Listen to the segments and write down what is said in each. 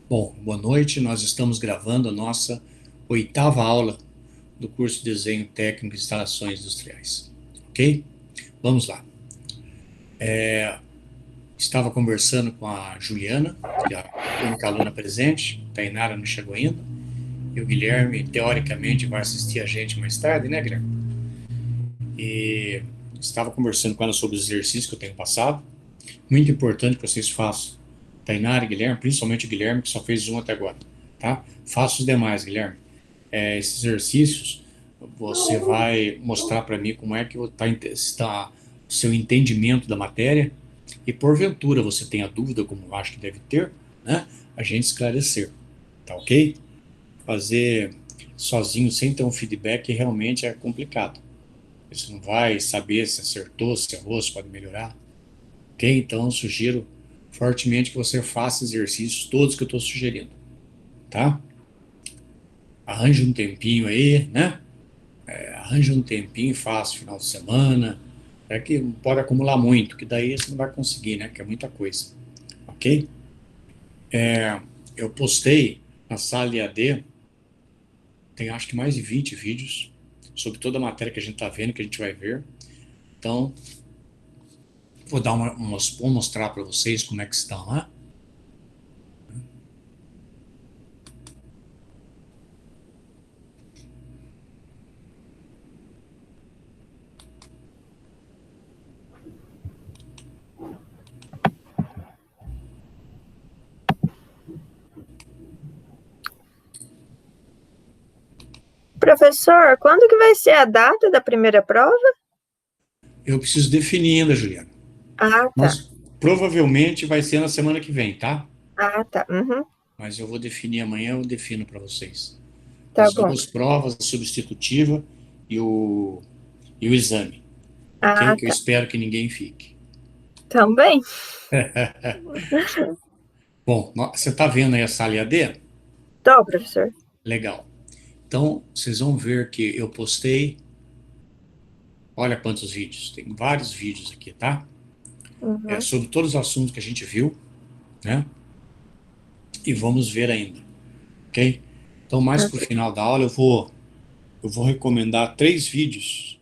Bom, boa noite. Nós estamos gravando a nossa oitava aula do curso de Desenho Técnico e Instalações Industriais. Ok? Vamos lá. Estava conversando com a Juliana, que é a única aluna presente. A Tainara não chegou ainda. E o Guilherme, teoricamente, vai assistir a gente mais tarde, né, Guilherme? E estava conversando com ela sobre os exercícios que eu tenho passado. Muito importante que vocês façam. Tainara e Guilherme, principalmente o Guilherme, que só fez um até agora. Tá? Faça os demais, Guilherme. Esses exercícios, você vai mostrar para mim como é que está o seu entendimento da matéria e, porventura, você tenha dúvida, como eu acho que deve ter, né? A gente esclarecer, tá ok? Fazer sozinho, sem ter um feedback, realmente é complicado. Você não vai saber se acertou, se errou, se pode melhorar, ok? Então, eu sugiro fortemente que você faça exercícios, todos que eu estou sugerindo, tá? Arranje um tempinho aí, né? Arranja um tempinho, faça final de semana. É que não pode acumular muito, que daí você não vai conseguir, né? Que é muita coisa. Ok? Eu postei na sala IAD, tem acho que mais de 20 vídeos sobre toda a matéria que a gente está vendo, que a gente vai ver. Então, vou mostrar para vocês como é que estão lá. Professor, quando que vai ser a data da primeira prova? Eu preciso definir ainda, Juliana. Ah, tá. Mas provavelmente vai ser na semana que vem, tá? Ah, tá. Uhum. Mas eu vou definir amanhã, eu defino para vocês. Tá As bom. duas provas, a substitutiva e o exame, ok? Ah, Que eu tá. espero que ninguém fique. Também? Bom, você está vendo aí a sala EAD? Tô, professor. Legal. Então, vocês vão ver que eu postei, olha quantos vídeos, tem vários vídeos aqui, tá? Uhum. Sobre todos os assuntos que a gente viu, né? E vamos ver ainda, ok? Então, mais para o Ok. final da aula, eu vou recomendar três vídeos,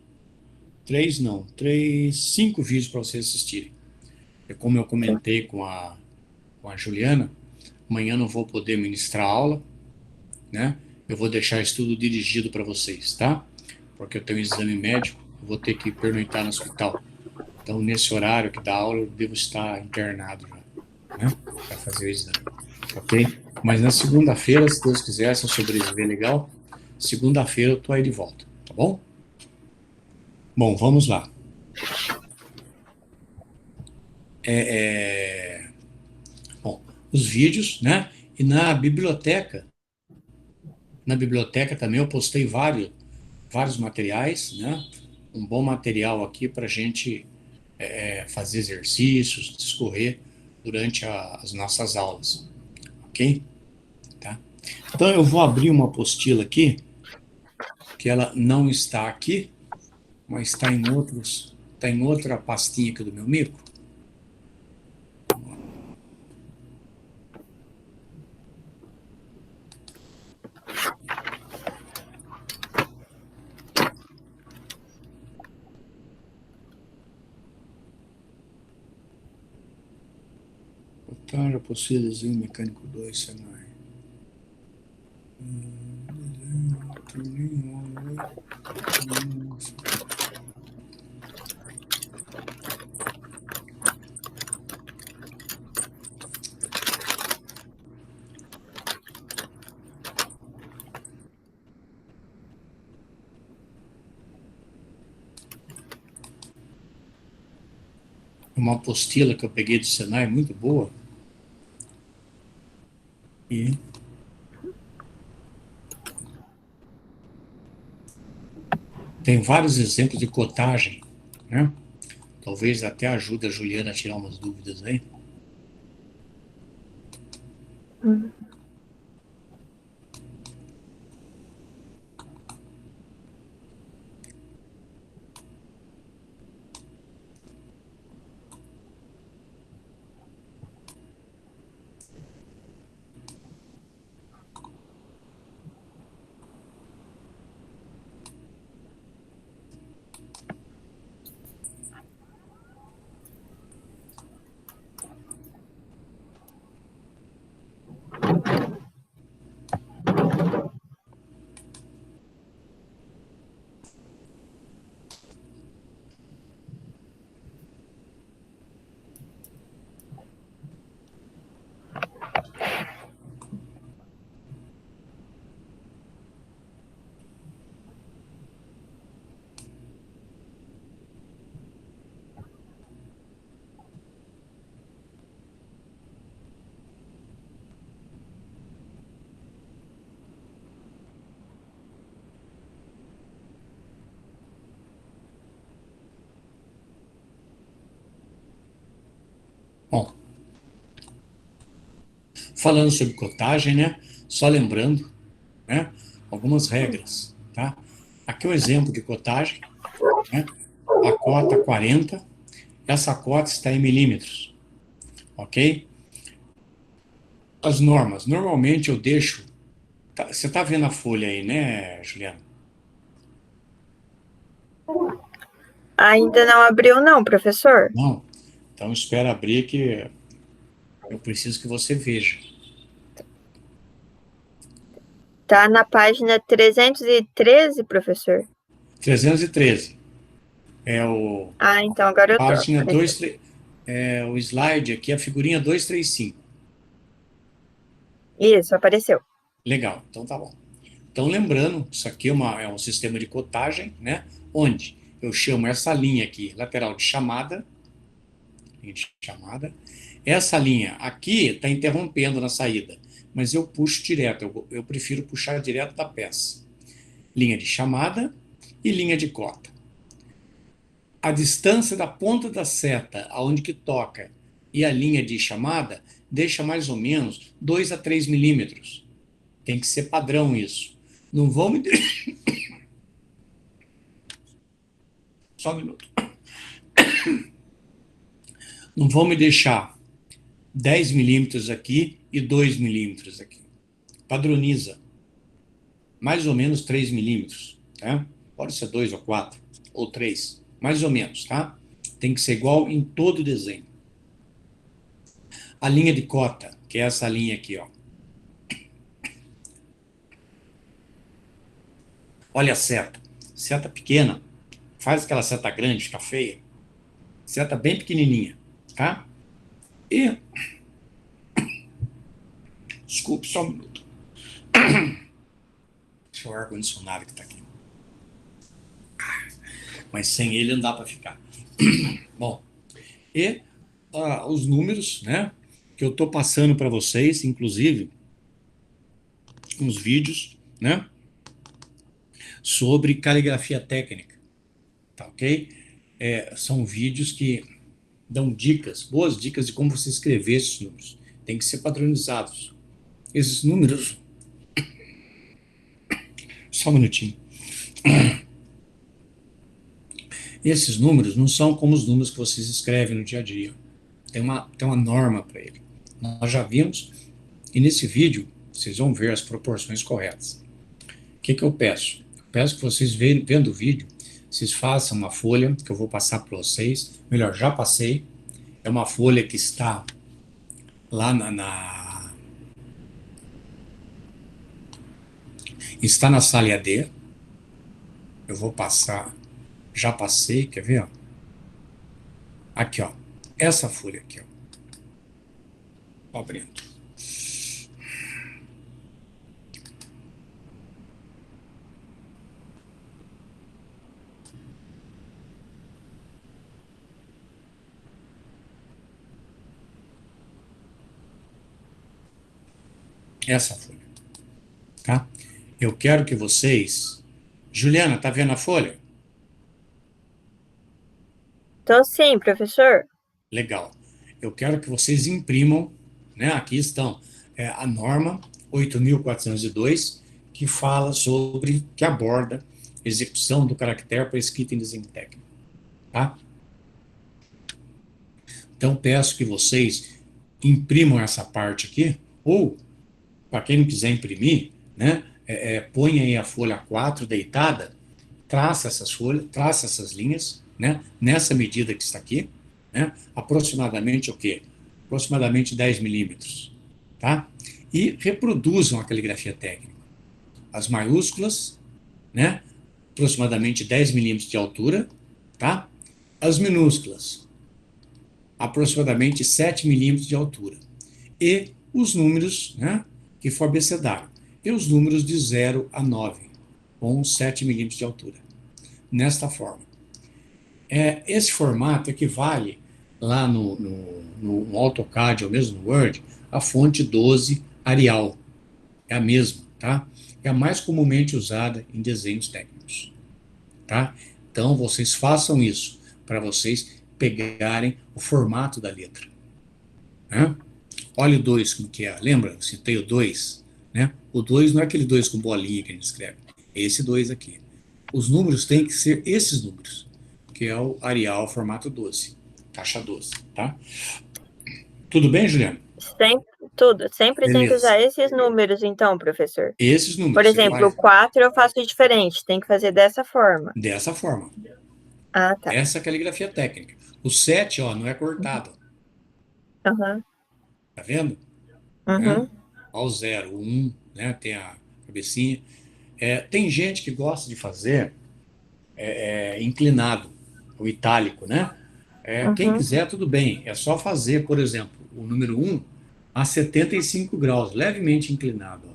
três não, três, cinco vídeos para vocês assistirem. É como eu Tá. comentei com a Juliana, amanhã não vou poder ministrar aula, né? Eu vou deixar isso tudo dirigido para vocês, tá? Porque eu tenho um exame médico, eu vou ter que pernoitar no hospital. Então, nesse horário que dá aula, eu devo estar internado já, né? Para fazer o exame, ok? Mas na segunda-feira, se Deus quiser, se eu sobreviver legal, segunda-feira eu tô aí de volta, tá bom? Bom, vamos lá. Bom, os vídeos, né? E na biblioteca também eu postei vários materiais, né? Um bom material aqui para a gente fazer exercícios, discorrer durante as nossas aulas, ok? Tá? Então eu vou abrir uma apostila aqui, que ela não está aqui, mas está em outra pastinha aqui do meu micro. Botar apostila desenho mecânico 2 Senai. Uma apostila que eu peguei do Senai, muito boa, e tem vários exemplos de cotagem, né? Talvez até ajude a Juliana a tirar umas dúvidas aí. Uhum. Bom, falando sobre cotagem, né? Só lembrando, né? Algumas regras, tá? Aqui é um exemplo de cotagem, né? A cota 40, essa cota está em milímetros, ok? As normas, normalmente eu deixo, você está vendo a folha aí, né, Juliana? Ainda não abriu, não, professor. Não? Então espera abrir que eu preciso que você veja. Tá na página 313, professor. 313 é o Ah, então agora eu tô. página Apareceu. 2, o slide aqui, a figurinha 235. Isso, apareceu. Legal, então tá bom. Então, lembrando, isso aqui é um sistema de cotagem, né? Onde eu chamo essa linha aqui, lateral de chamada, essa linha aqui está interrompendo na saída, mas eu puxo direto, eu prefiro puxar direto da peça. Linha de chamada e linha de cota. A distância da ponta da seta, aonde que toca, e a linha de chamada, deixa mais ou menos 2 a 3 milímetros. Tem que ser padrão isso. Não vão me... Só um minuto. Não vão me deixar 10 milímetros aqui e 2 milímetros aqui. Padroniza. Mais ou menos 3 milímetros. Tá? Pode ser 2 ou 4, ou 3. Mais ou menos, tá? Tem que ser igual em todo o desenho. A linha de cota, que é essa linha aqui, ó. Olha a seta. Seta pequena. Faz aquela seta grande, fica feia. Seta bem pequenininha, tá? E... Desculpe, só um minuto. Deixa eu o ar-condicionado que tá aqui. Mas sem ele não dá para ficar. Bom, e os números, né, que eu estou passando para vocês, inclusive, uns vídeos, né, sobre caligrafia técnica, tá ok? São vídeos que dão dicas, boas dicas de como você escrever esses números. Tem que ser padronizados. Esses números... Só um minutinho. Esses números não são como os números que vocês escrevem no dia a dia. Tem uma norma para ele. Nós já vimos, e nesse vídeo vocês vão ver as proporções corretas. O que eu peço? Eu peço que vocês, vendo o vídeo, vocês façam uma folha que eu vou passar para vocês. Melhor, já passei. É uma folha que está lá está na sala EAD. Eu vou passar, já passei, quer ver? Ó? Aqui, ó. Essa folha aqui, ó. Abrindo. Essa folha, tá? Eu quero que vocês... Juliana, tá vendo a folha? Tô sim, professor. Legal. Eu quero que vocês imprimam, né? Aqui estão a norma 8.402, que fala sobre, que aborda execução do caractere para escrita em desenho técnico, tá? Então, peço que vocês imprimam essa parte aqui, ou, para quem não quiser imprimir, né? Põe aí a folha 4 deitada, traça essas folhas, traça essas linhas, né? Nessa medida que está aqui, né? Aproximadamente o quê? Aproximadamente 10 milímetros, tá? E reproduzam a caligrafia técnica. As maiúsculas, né? Aproximadamente 10 milímetros de altura, tá? As minúsculas, aproximadamente 7 milímetros de altura. E os números, né? Que for abecedário. E os números de 0 a 9, com 7 milímetros de altura. Nesta forma. Esse formato equivale lá no AutoCAD ou mesmo no Word, a fonte 12 Arial. É a mesma, tá? É a mais comumente usada em desenhos técnicos, tá? Então, vocês façam isso para vocês pegarem o formato da letra, né? Olha o 2 como que é. Lembra? Eu citei o 2, né? O 2 não é aquele 2 com bolinha que a gente escreve. É esse 2 aqui. Os números têm que ser esses números, que é o Arial formato 12, caixa 12, tá? Tudo bem, Juliana? Sempre, tudo. Sempre tem que Beleza. usar esses números, então, professor. Esses Por números, você exemplo, o faz 4 eu faço diferente, tem que fazer dessa forma. dessa forma. Ah, tá. Essa é a caligrafia técnica. O 7, ó, não é cortado. Aham. Tá vendo? Né? Uhum. Ó, o 0, o 1, né? Tem a cabecinha. Tem gente que gosta de fazer inclinado, o itálico, né? Quem Uhum. quiser, tudo bem. É só fazer, por exemplo, o número 1 a 75 graus, levemente inclinado. Ó.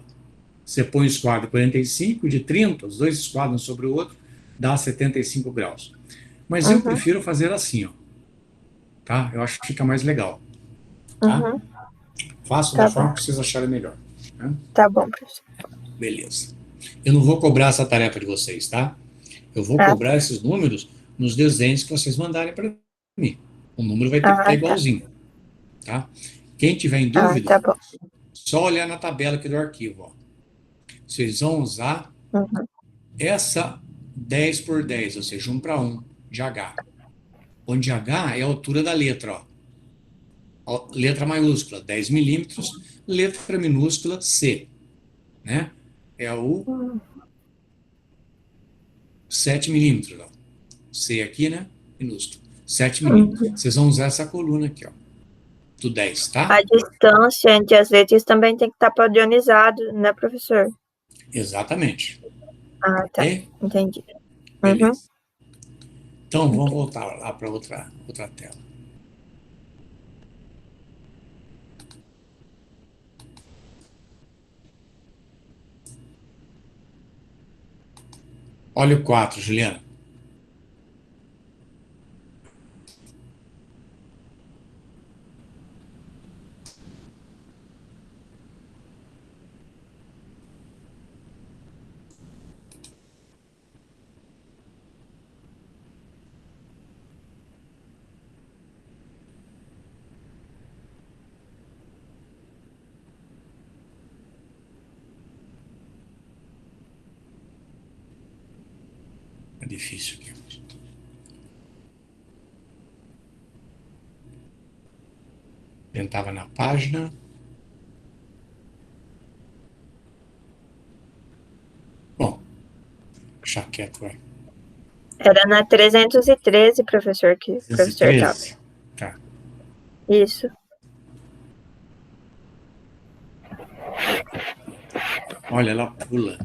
Você põe o esquadro 45 de 30, os dois esquadros um sobre o outro, dá 75 graus. Mas eu Uhum. prefiro fazer assim, ó, tá? Eu acho que fica mais legal, tá? Uhum. Faço da Tá bom. forma que vocês acharem melhor. Né? Tá bom, professor. Beleza. Eu não vou cobrar essa tarefa de vocês, tá? Eu vou Ah, cobrar esses números nos desenhos que vocês mandarem para mim. O número vai ter que estar tá. igualzinho, tá? Quem tiver em Ah, dúvida, tá bom. só olhar na tabela aqui do arquivo, ó. Vocês vão usar Uhum. essa 10 por 10, ou seja, 1 para 1 de H. Onde H é a altura da letra, ó. Letra maiúscula, 10 milímetros, letra minúscula, C, né? É o 7 milímetros, ó. C aqui, né? Minúsculo. 7 milímetros. Uhum. Vocês vão usar essa coluna aqui, ó. Do 10, tá? A distância entre as letras também tem que estar padronizado, né, professor? Exatamente. Ah, tá. Ok? Entendi. Uhum. Beleza. Então, vamos Ok. voltar lá para outra tela. Olha o 4, Juliana. É difícil aqui. Tentava na página. Bom, deixa quieto, vai. Era na 313, professor, que o professor estava. 213. Tá. Isso. Olha, ela pula.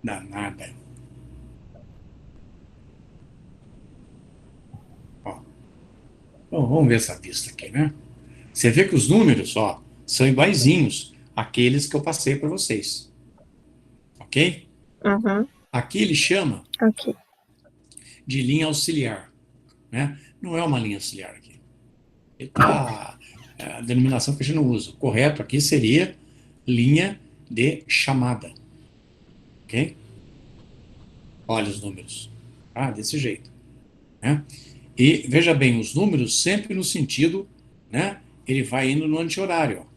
Danada. Ó. Bom, vamos ver essa vista aqui, né? Você vê que os números, ó, são iguaizinhos àqueles que eu passei para vocês. Ok? Uhum. Aqui ele chama Ok. de linha auxiliar, né? Não é uma linha auxiliar aqui. Ele tá a denominação que a gente não usa. O correto aqui seria linha de chamada, ok? Olha os números, tá? Desse jeito, né? E veja bem, os números sempre no sentido, né? Ele vai indo no anti-horário, ó.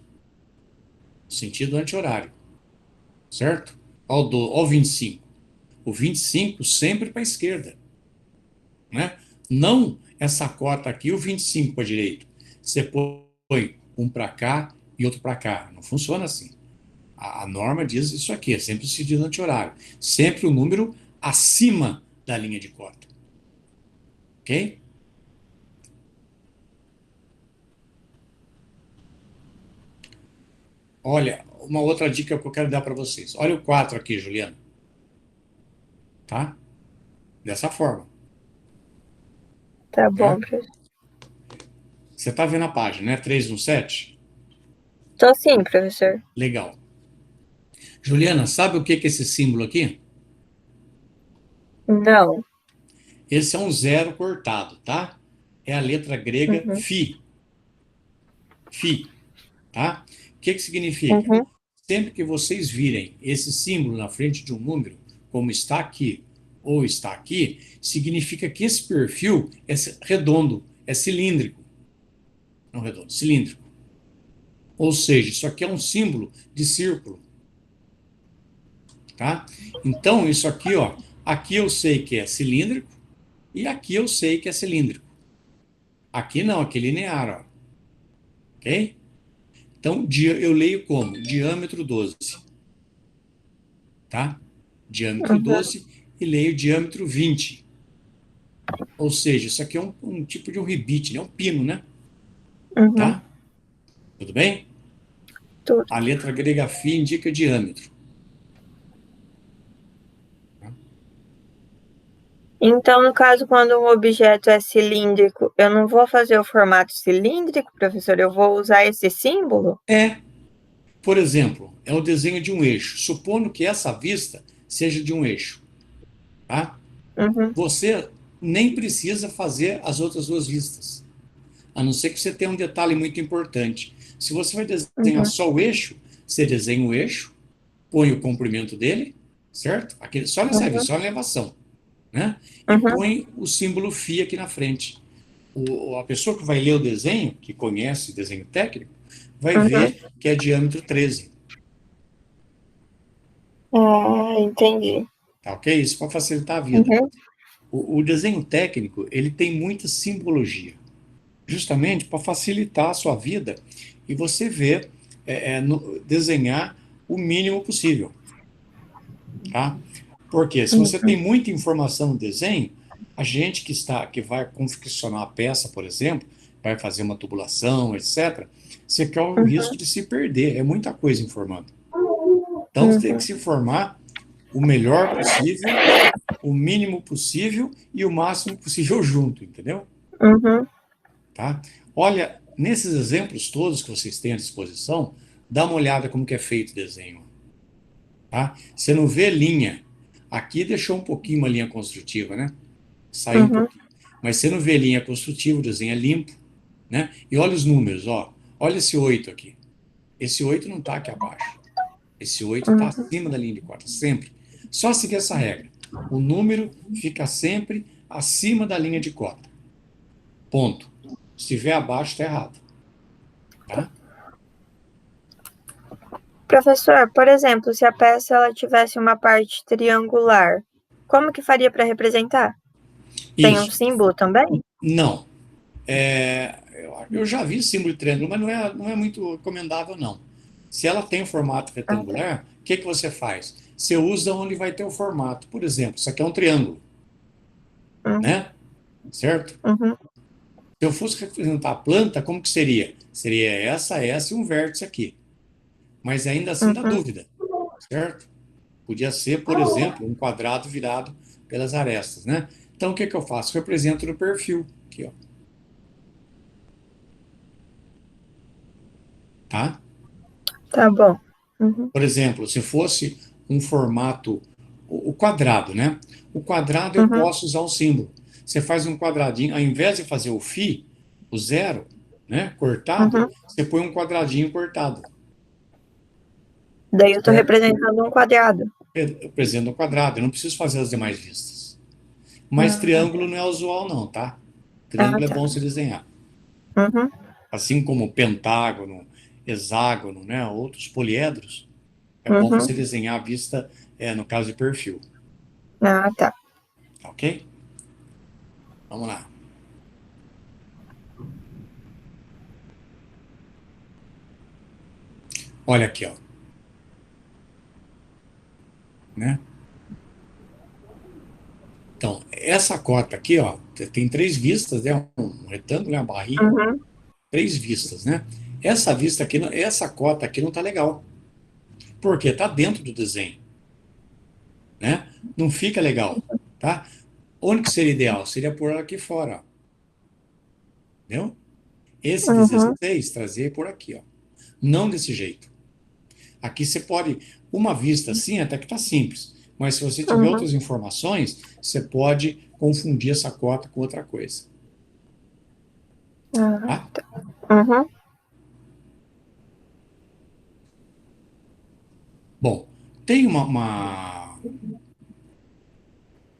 Sentido anti-horário, certo? Ó o 25. O 25 sempre para a esquerda, né? Não essa cota aqui, o 25 para a direita. Você põe um para cá e outro para cá. Não funciona assim. A norma diz isso aqui, é sempre o sentido anti-horário. Sempre o número acima da linha de cota. Ok? Olha, uma outra dica que eu quero dar para vocês. Olha o 4 aqui, Juliana. Tá? Dessa forma. Tá Né? bom, professor. Você está vendo a página, né? 317? Tô sim, professor. Legal. Juliana, sabe o que é esse símbolo aqui? Não. Esse é um zero cortado, tá? É a letra grega Uhum. Φ. Φ, tá? O que significa? Uhum. Sempre que vocês virem esse símbolo na frente de um número, como está aqui ou está aqui, significa que esse perfil é redondo, é cilíndrico. Não redondo, cilíndrico. Ou seja, isso aqui é um símbolo de círculo. Tá? Então, isso aqui, ó, aqui eu sei que é cilíndrico e aqui eu sei que é cilíndrico. Aqui não, aqui é linear, ó. Ok? Então, eu leio como? Diâmetro 12. Tá? Diâmetro Uhum. 12 e leio diâmetro 20. Ou seja, isso aqui é um tipo de um rebite, né? Um pino, né? Uhum. Tá? Tudo bem? Tudo. A letra grega φ indica diâmetro. Tá? Então, no caso, quando um objeto é cilíndrico, eu não vou fazer o formato cilíndrico, professor? Eu vou usar esse símbolo? Por exemplo, é o desenho de um eixo. Supondo que essa vista seja de um eixo. Tá? Uhum. Você nem precisa fazer as outras duas vistas. A não ser que você tenha um detalhe muito importante. Se você vai desenhar Uhum. só o eixo, você desenha o eixo, põe o comprimento dele, certo? Aquele, só nessa vista, Uhum. só na elevação. Né? E Uhum. põe o símbolo φ aqui na frente. A pessoa que vai ler o desenho, que conhece desenho técnico, vai Uhum. ver que é diâmetro 13. Ah, entendi. Tá ok? Isso para facilitar a vida. Uhum. O desenho técnico ele tem muita simbologia, justamente para facilitar a sua vida e você ver, desenhar o mínimo possível. Tá? Porque se você tem Uhum. muita informação no desenho, a gente que vai confeccionar a peça, por exemplo, vai fazer uma tubulação, etc., você corre o risco de se perder. É muita coisa informando. Então, você tem que Uhum. se informar o melhor possível, o mínimo possível e o máximo possível junto, entendeu? Uhum. Tá? Olha, nesses exemplos todos que vocês têm à disposição, dá uma olhada como que é feito o desenho. Tá? Você não vê linha. Aqui deixou um pouquinho uma linha construtiva, né? Saiu um Uhum. pouquinho. Mas você não vê linha construtiva, o desenho é limpo, né? E olha os números, ó. Olha esse 8 aqui. Esse 8 não está aqui abaixo. Esse 8 está Uhum. acima da linha de cota, sempre. Só seguir essa regra. O número fica sempre acima da linha de cota. Ponto. Se estiver abaixo, está errado. Tá? Professor, por exemplo, se a peça ela tivesse uma parte triangular, como que faria para representar? Tem um Isso. símbolo também? Não. Eu já vi símbolo de triângulo, mas não é muito recomendável, não. Se ela tem um formato Ah, tá. retangular, o que você faz? Você usa onde vai ter o formato. Por exemplo, isso aqui é um triângulo, Uhum. né? Certo? Uhum. Se eu fosse representar a planta, como que seria? Seria essa e um vértice aqui. Mas ainda assim dá Uhum. dúvida, certo? Podia ser, por exemplo, um quadrado virado pelas arestas, né? Então, o que eu faço? Represento no perfil, aqui, ó. Tá? Tá bom. Uhum. Por exemplo, se fosse um formato, o quadrado, né? O quadrado eu Uhum. posso usar um símbolo. Você faz um quadradinho, ao invés de fazer o φ, o zero, né? Cortado, Uhum. você põe um quadradinho cortado. Daí eu estou Certo? representando um quadrado. Representa um quadrado, eu não preciso fazer as demais vistas. Mas Ah, triângulo não é usual, não, tá? ah, Triângulo é tá. bom se desenhar. Uhum. Assim como pentágono, hexágono, né? Outros poliedros, é bom Uhum. você desenhar a vista, no caso de perfil. Ah, tá. Tá ok? Vamos lá. Olha aqui, ó, né? Então, essa cota aqui, ó, tem três vistas, né? Um retângulo, né? Uma barrinha, Uhum. três vistas, né? Essa vista aqui, essa cota aqui não tá legal. Porque tá dentro do desenho, né? Não fica legal, tá? Onde que seria ideal? Seria pôr ela aqui fora, ó. Entendeu? Esse Uhum. 16 trazer por aqui, ó. Não desse jeito. Aqui você pode, uma vista assim até que tá simples. Mas se você tiver Uhum. outras informações, você pode confundir essa cota com outra coisa, Ah, tá? tá. Uhum. Bom, tem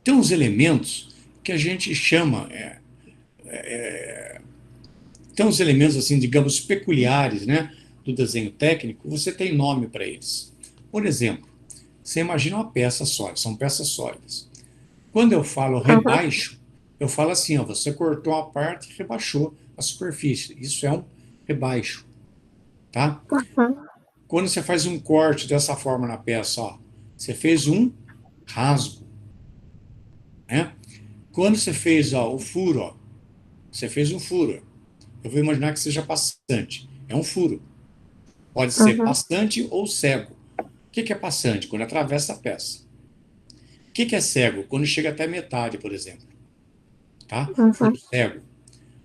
tem uns elementos que a gente chama, Então, os elementos, assim, digamos, peculiares, né, do desenho técnico, você tem nome para eles. Por exemplo, você imagina uma peça sólida, são peças sólidas. Quando eu falo Uhum. rebaixo, eu falo assim, ó, você cortou uma parte e rebaixou a superfície. Isso é um rebaixo, tá? Uhum. Quando você faz um corte dessa forma na peça, ó, você fez um rasgo, né? Quando você fez, ó, o furo, ó, você fez um furo. Eu vou imaginar que seja passante. É um furo. Pode ser Uhum. passante ou cego. O que é passante? Quando atravessa a peça. O que é cego? Quando chega até metade, por exemplo. Tá? Furo Uhum. cego.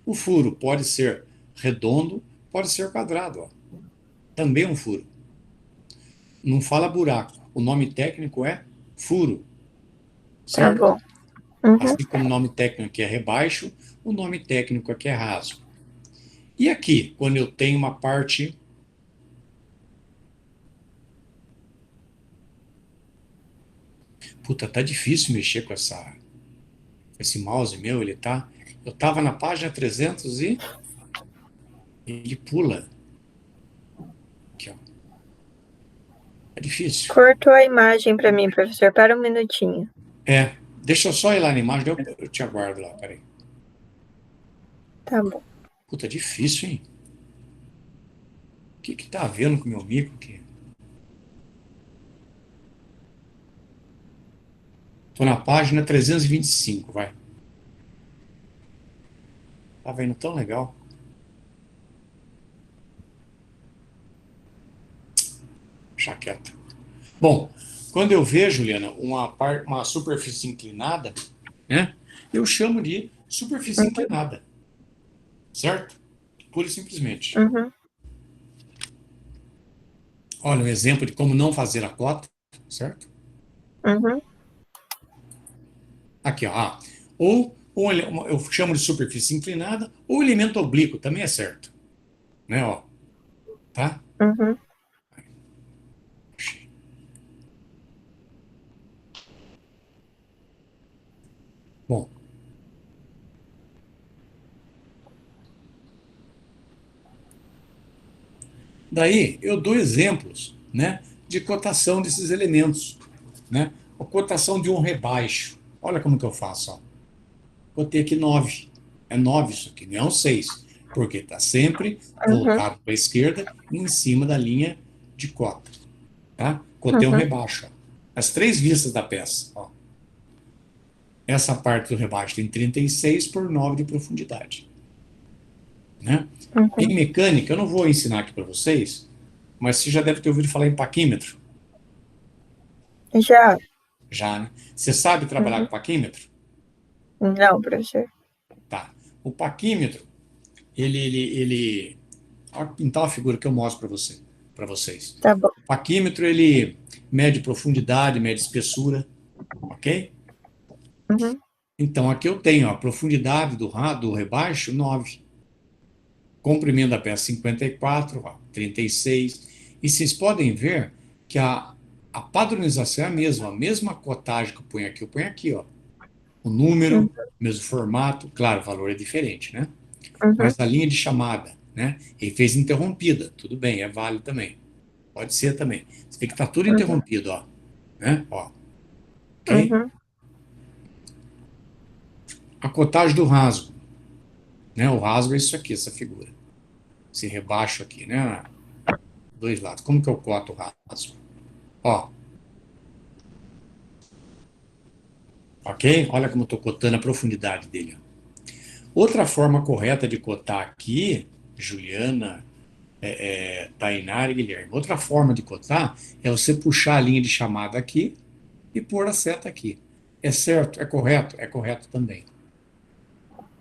O furo pode ser redondo, pode ser quadrado. Ó. Também um furo. Não fala buraco. O nome técnico é furo, Tá certo? bom. Uhum. Assim como o nome técnico aqui é rebaixo, o nome técnico aqui é raso. E aqui, quando eu tenho uma parte. Puta, tá difícil mexer com esse mouse meu, ele tá. Eu tava na página 300 e ele pula. Aqui, ó. É difícil. Cortou a imagem para mim, professor. Para um minutinho. É, deixa eu só ir lá na imagem, eu te aguardo lá, peraí. Tá bom. Puta, é difícil, hein? O que que tá havendo com o meu mico aqui? Tô na página 325, vai. Tá vendo tão legal. Deixa quieto. Bom, quando eu vejo, Juliana, uma superfície inclinada, né? Eu chamo de superfície Uhum. inclinada, certo? Pura e simplesmente. Uhum. Olha, um exemplo de como não fazer a cota, certo? Uhum. Aqui, ó. Ou eu chamo de superfície inclinada, ou elemento oblíquo, também é certo. Né, ó, tá? Uhum. Bom, daí eu dou exemplos, né, de cotação desses elementos, né? A cotação de um rebaixo. Olha como que eu faço, ó. Botei aqui 9. É 9 isso aqui, não é um 6, porque está sempre Uhum. voltado para a esquerda e em cima da linha de cota, tá? Cotei um Uhum. rebaixo, ó. As três vistas da peça, ó. Essa parte do rebaixo tem 36 por 9 de profundidade, né? Em Uhum. mecânica, eu não vou ensinar aqui para vocês, mas você já deve ter ouvido falar em paquímetro, Já. já, né? Você sabe trabalhar Uhum. com paquímetro? Não, professor. Tá. O paquímetro, ele ó, pintar uma figura que eu mostro para vocês. Tá bom. O paquímetro, ele mede profundidade, mede espessura, ok? Uhum. Então, aqui eu tenho a profundidade do rebaixo, 9. Comprimento da peça, 54, ó, 36. E vocês podem ver que a padronização é a mesma cotagem que eu ponho aqui, ó. O Uhum. número, mesmo formato, claro, o valor é diferente, né? Uhum. Mas a linha de chamada, né? Ele fez interrompida, tudo bem, é válido também. Pode ser também. Você vê que está tudo Uhum. interrompido, ó. Né? Ó, ok? Uhum. A cotagem do rasgo, né? O rasgo é isso aqui, essa figura. Esse rebaixo aqui, né? Dois lados. Como que eu coto o rasgo? Ó, ok? Olha como eu estou cotando a profundidade dele. Outra forma correta de cotar aqui, Juliana, Tainara e Guilherme, outra forma de cotar é você puxar a linha de chamada aqui e pôr a seta aqui. É certo? É correto? É correto também.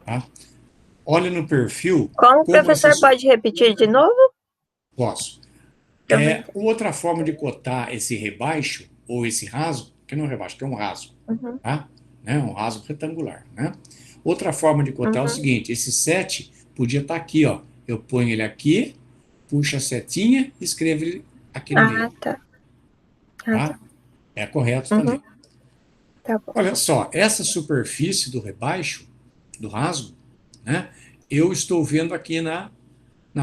Tá? Olha no perfil Como o como professor essas. pode repetir de novo? Posso. Eu não entendi. Outra forma de cotar esse rebaixo, ou esse raso, que não é um rebaixo, que é um raso, Uhum. tá? Né? Um raso retangular, né? Outra forma de cotar é o Uhum. seguinte, esse 7 podia estar aqui, ó. Eu ponho ele aqui, puxo a setinha e escrevo ele aqui no Ah, meio, tá. Ah, tá. tá? É correto Uhum. também. Tá bom. Olha só, essa superfície do rebaixo, do rasgo, né? eu estou vendo aqui na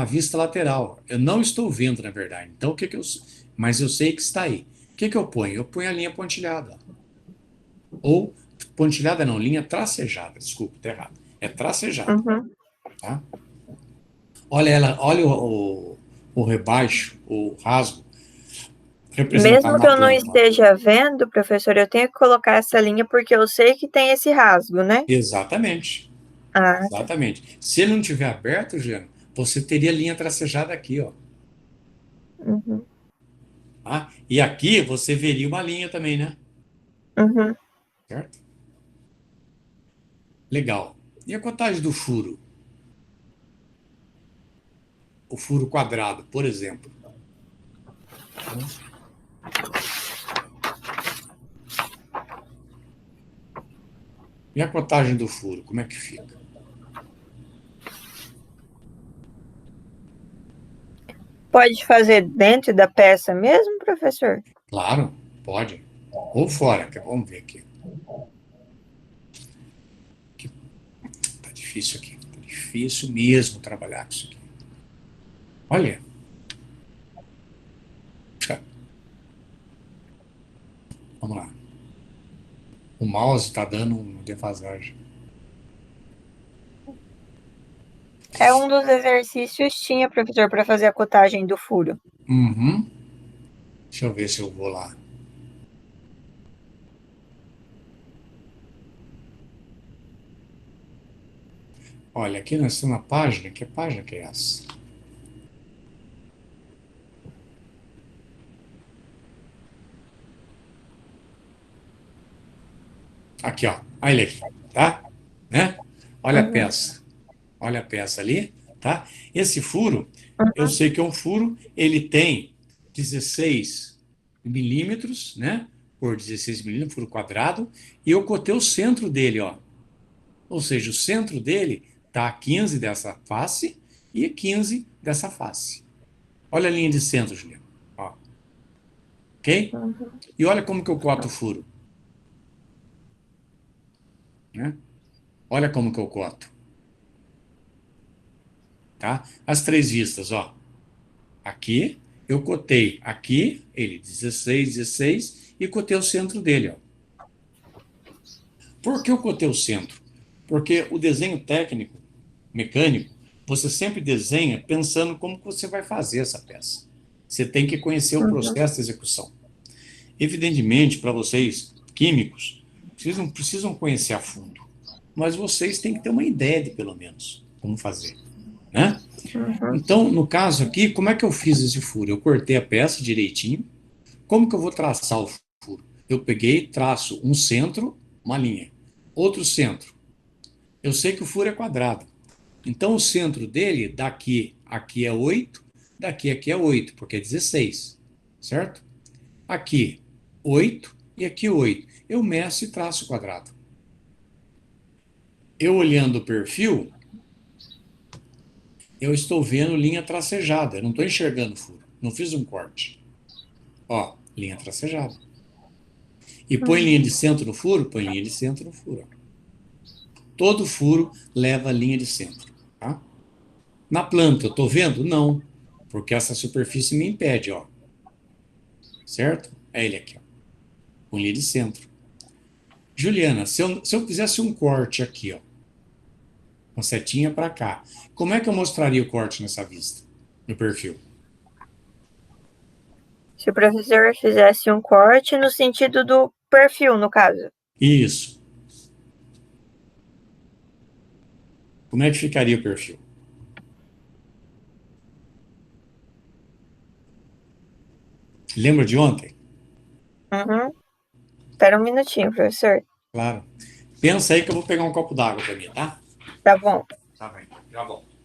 vista lateral. Eu não estou vendo, na verdade. Então, o que que eu. Mas eu sei que está aí. O que que eu ponho? Eu ponho a linha pontilhada. Ou pontilhada não, linha tracejada. Desculpa, tá errado. É tracejada, Uhum. tá? Olha ela, olha o rebaixo, o rasgo representado Mesmo que na eu não planta. Ó. esteja vendo, professor, eu tenho que colocar essa linha porque eu sei que tem esse rasgo, né? Exatamente. Ah, tá. Exatamente. Se ele não tiver aberto, Jean, você teria linha tracejada aqui, ó. Uhum. Tá? E aqui você veria uma linha também, né? Uhum. Certo? Legal. E a contagem do furo? O furo quadrado, por exemplo. Tá? E a contagem do furo, como é que fica? Pode fazer dentro da peça mesmo, professor? Claro, pode. Ou fora, vamos ver aqui. Tá difícil aqui. Tá difícil mesmo trabalhar com isso aqui. Olha, vamos lá. O mouse está dando uma defasagem. É um dos exercícios tinha, professor, para fazer a cotagem do furo. Uhum. Deixa eu ver se eu vou lá. Olha, aqui nós temos uma página. Que página que é essa? Aqui, ó. Olha ele aqui, tá? Né? Olha a Uhum. peça. Olha a peça ali, tá? Esse furo, eu sei que é um furo, ele tem 16 milímetros, né? Por 16 milímetros, furo quadrado, e eu cotei o centro dele, ó. Ou seja, o centro dele tá a 15 dessa face e 15 dessa face. Olha a linha de centro, Juliano. Ó, ok? Uhum. E olha como que eu coto o furo, né? Olha como que eu coto, tá? As três vistas, ó. Aqui, eu cotei aqui, ele 16, 16, e cotei o centro dele, ó. Por que eu cotei o centro? Porque o desenho técnico, mecânico, você sempre desenha pensando como que você vai fazer essa peça. Você tem que conhecer o Uhum. processo de execução. Evidentemente, para vocês, químicos, vocês não precisam conhecer a fundo, mas vocês têm que ter uma ideia de, pelo menos, como fazer, né? Uhum. Então, no caso aqui, como é que eu fiz esse furo? Eu cortei a peça direitinho. Como que eu vou traçar o furo? Eu peguei, traço um centro, uma linha. Outro centro. Eu sei que o furo é quadrado. Então, o centro dele, daqui aqui é 8, daqui aqui é 8, porque é 16, certo? Aqui, 8 e aqui 8. Eu meço e traço o quadrado. Eu olhando o perfil, eu estou vendo linha tracejada. Eu não estou enxergando furo. Não fiz um corte. Ó, linha tracejada. E põe linha de centro no furo? Põe linha de centro no furo. Todo furo leva linha de centro. Tá? Na planta, eu estou vendo? Não, porque essa superfície me impede, ó. Certo? É ele aqui, ó, com linha de centro. Juliana, se eu fizesse um corte aqui, ó, uma setinha para cá, como é que eu mostraria o corte nessa vista, no perfil? Se o professor fizesse um corte no sentido do perfil, no caso. Isso. Como é que ficaria o perfil? Lembra de ontem? Uhum. Espera um minutinho, professor. Claro. Pensa aí que eu vou pegar um copo d'água para mim, tá? Tá bom. Tá bem, já volto.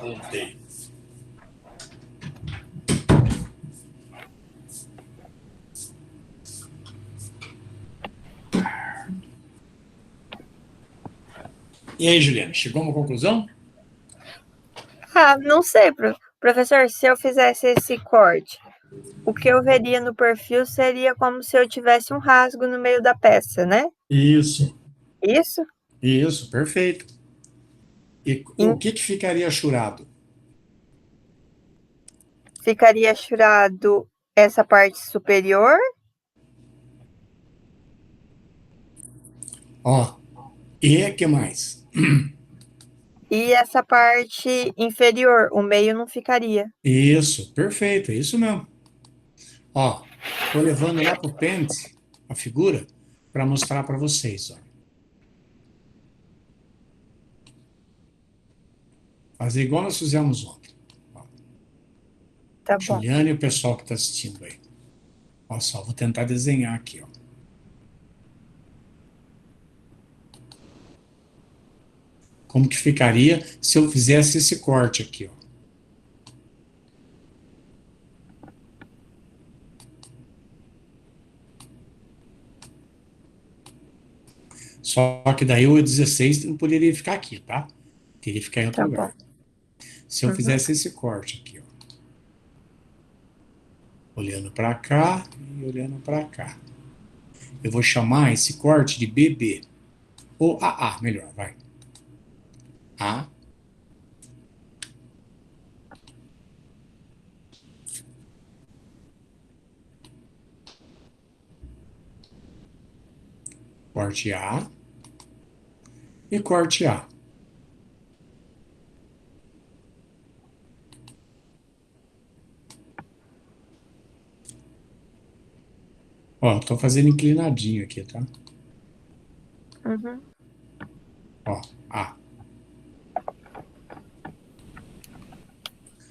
Voltei. E aí, Juliana, chegou a uma conclusão? Ah, não sei, professor, se eu fizesse esse corte, o que eu veria no perfil seria como se eu tivesse um rasgo no meio da peça, né? Isso, Isso? isso, perfeito. E o que ficaria churado? Ficaria churado essa parte superior Ó, e que mais? e essa parte inferior, o meio não ficaria. Isso, perfeito, é isso mesmo. Ó, tô levando lá pro Paint a figura para mostrar para vocês, ó. Fazer igual nós fizemos ontem. Ó, Tá bom. Juliana e o pessoal que está assistindo aí. Olha só, vou tentar desenhar aqui, ó. Como que ficaria se eu fizesse esse corte aqui, ó. Só que daí o 16 não poderia ficar aqui, tá? Teria que ficar em outro Tá bom. lugar. Se eu Uhum. fizesse esse corte aqui, ó. Olhando para cá e olhando para cá. Eu vou chamar esse corte de BB. Ou AA, melhor, vai. A. Corte A. E corte A. Ó, tô fazendo inclinadinho aqui, tá? Uhum. Ó, A.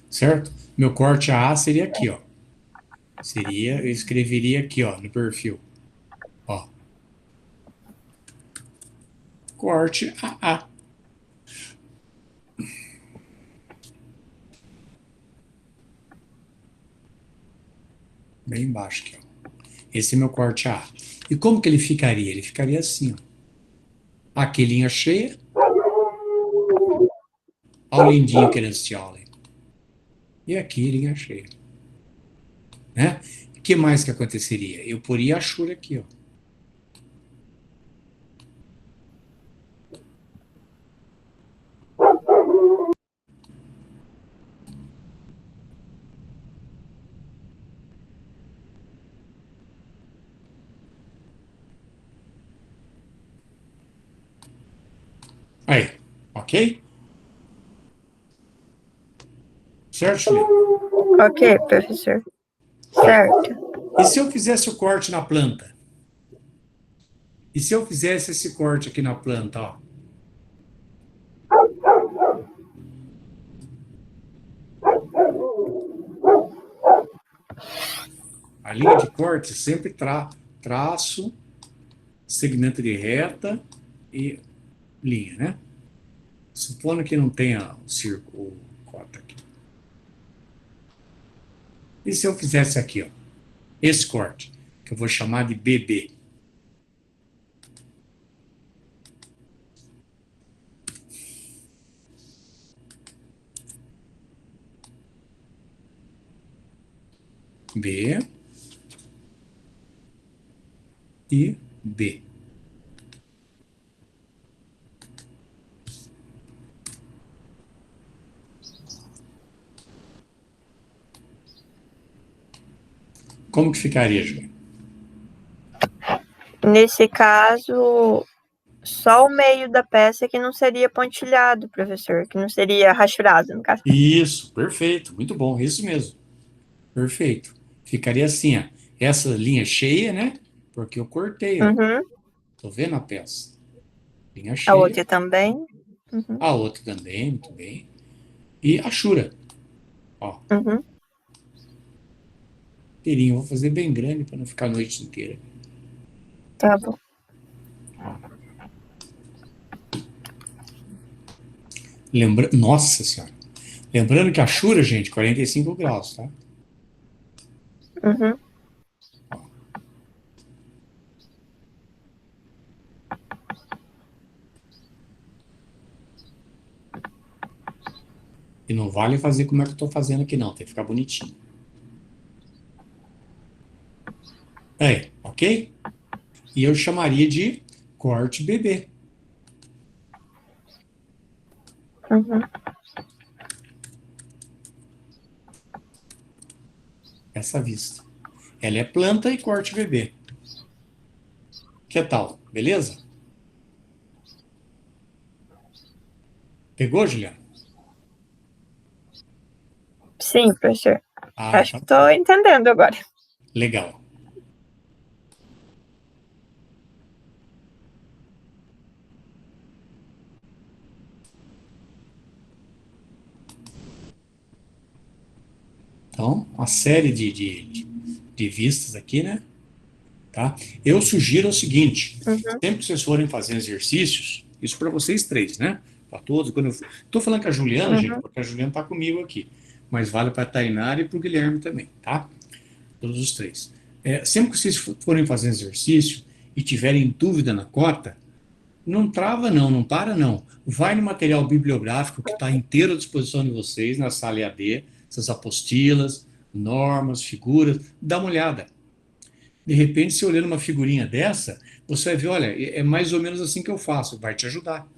Certo? Meu corte A seria aqui, ó. Eu escreveria aqui, ó, no perfil. Ó. Corte AA. Bem embaixo aqui, ó. Esse é meu corte A. E como que ele ficaria? Ele ficaria assim, ó. Aqui, linha cheia. Olha o lindinho querendo assistir aula. E aqui, linha cheia. Né? O que mais que aconteceria? Eu poria a chura aqui, ó. Aí, ok? Certo, Juliana? Ok, professor. Tá. Certo. E se eu fizesse o corte na planta? E se eu fizesse esse corte aqui na planta, ó? A linha de corte sempre traço, segmento de reta e linha, né? Supondo que não tenha o círculo, cota aqui. E se eu fizesse aqui, ó, esse corte, que eu vou chamar de BB? B e B. Como que ficaria, Juliana? Nesse caso, só o meio da peça que não seria pontilhado, professor, que não seria rachurado, no caso. Isso, perfeito, muito bom, isso mesmo. Perfeito. Ficaria assim, ó. Essa linha cheia, né? Porque eu cortei, ó. Uhum. Tô vendo a peça. Linha A cheia. outra também. Uhum. A outra também, muito bem. E a chura, ó. Uhum. Inteirinho. Vou fazer bem grande para não ficar a noite inteira. Tá bom. Lembra... Nossa Senhora. Lembrando que a Shura, gente, 45 graus, tá? Uhum. E não vale fazer como é que eu estou fazendo aqui, não. Tem que ficar bonitinho. Aí, ok? E eu chamaria de corte bebê. Uhum. Essa vista. Ela é planta e corte bebê. Que tal? Beleza? Pegou, Juliana? Sim, professor. Ah, Acho então que estou entendendo agora. legal. Então, uma série de vistas aqui, né? Tá? Eu sugiro o seguinte: Uhum. sempre que vocês forem fazer exercícios, isso para vocês três, né? Para todos. Quando eu estou falando com a Juliana, gente, Uhum. porque a Juliana está comigo aqui, mas vale para a Tainara e para o Guilherme também, tá? Todos os três. Sempre que vocês forem fazer exercício e tiverem dúvida na cota, não trava não, não para não. Vai no material bibliográfico que está inteiro à disposição de vocês na sala EAD, essas apostilas, normas, figuras, dá uma olhada. De repente, se olhando uma figurinha dessa, você vai ver, olha, é mais ou menos assim que eu faço, vai te ajudar.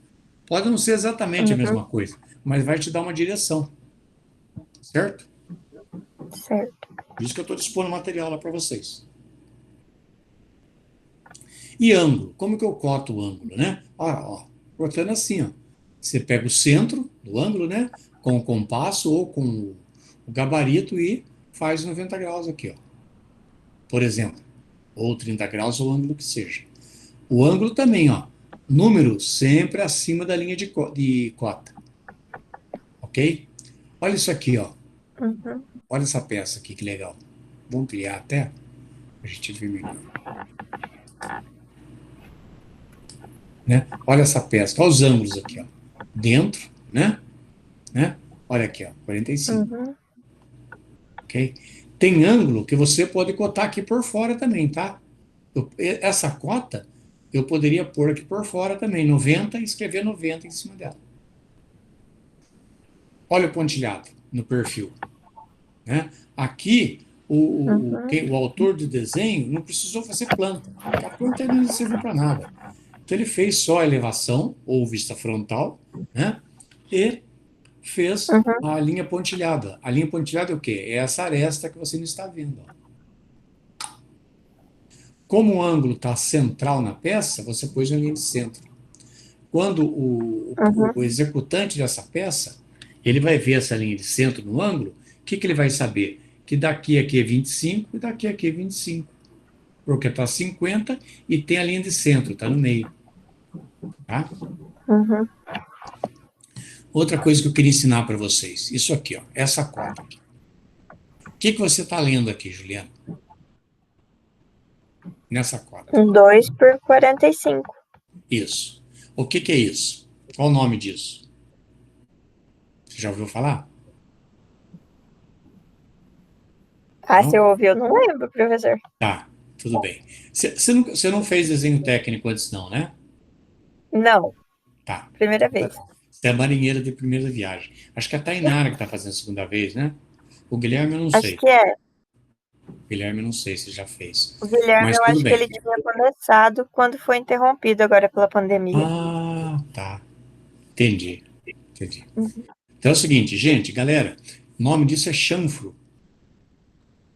Pode não ser exatamente a Uhum. mesma coisa, mas vai te dar uma direção, certo? Certo. Por isso que eu estou dispondo material lá para vocês. E ângulo, como que eu coto o ângulo, né? Ó, cortando assim, ó. Você pega o centro do ângulo, né? Com o compasso ou com o gabarito e faz 90 graus aqui, ó. Por exemplo, ou 30 graus, ou o ângulo que seja. O ângulo também, ó. Número sempre acima da linha de cota. Ok? Olha isso aqui, ó. Uhum. Olha essa peça aqui, que legal. Vamos ampliar até a gente ver melhor. Né? Olha essa peça. Olha os ângulos aqui, ó. Dentro, né? Olha aqui, ó. 45. Uhum. Ok? Tem ângulo que você pode cotar aqui por fora também, tá? Essa cota eu poderia pôr aqui por fora também, 90 e escrever 90 em cima dela. Olha o pontilhado no perfil. Né? Aqui, Uhum. o autor do desenho não precisou fazer planta, porque a planta não serviu para nada. Então, ele fez só a elevação, ou vista frontal, né? E fez Uhum. a linha pontilhada. A linha pontilhada é o quê? É essa aresta que você não está vendo. Ó. Como o ângulo está central na peça, você pôs uma linha de centro. Quando o Uhum. executante dessa peça, ele vai ver essa linha de centro no ângulo, o que ele vai saber? Que daqui a aqui é 25 e daqui a aqui é 25. Porque está 50 e tem a linha de centro, está no meio. Tá? Uhum. Outra coisa que eu queria ensinar para vocês, isso aqui, ó, essa cota aqui. O que você está lendo aqui, Juliana? Nessa cota. 2 por 45. Isso. O que é isso? Qual o nome disso? Você já ouviu falar? Ah, se Não? eu ouvi, eu não lembro, professor. Tá, tudo bem. Você não fez desenho técnico antes, não, né? Não, Tá. primeira vez. Você é marinheira de primeira viagem. Acho que é a Tainara que está fazendo a segunda vez, né? O Guilherme eu não Acho sei. que é. O Guilherme eu não sei se já fez. O Guilherme, Mas eu tudo acho que bem. ele tinha começado quando foi interrompido agora pela pandemia. Ah, tá. Entendi. Entendi. Uhum. Então é o seguinte, gente, galera, o nome disso é chanfro,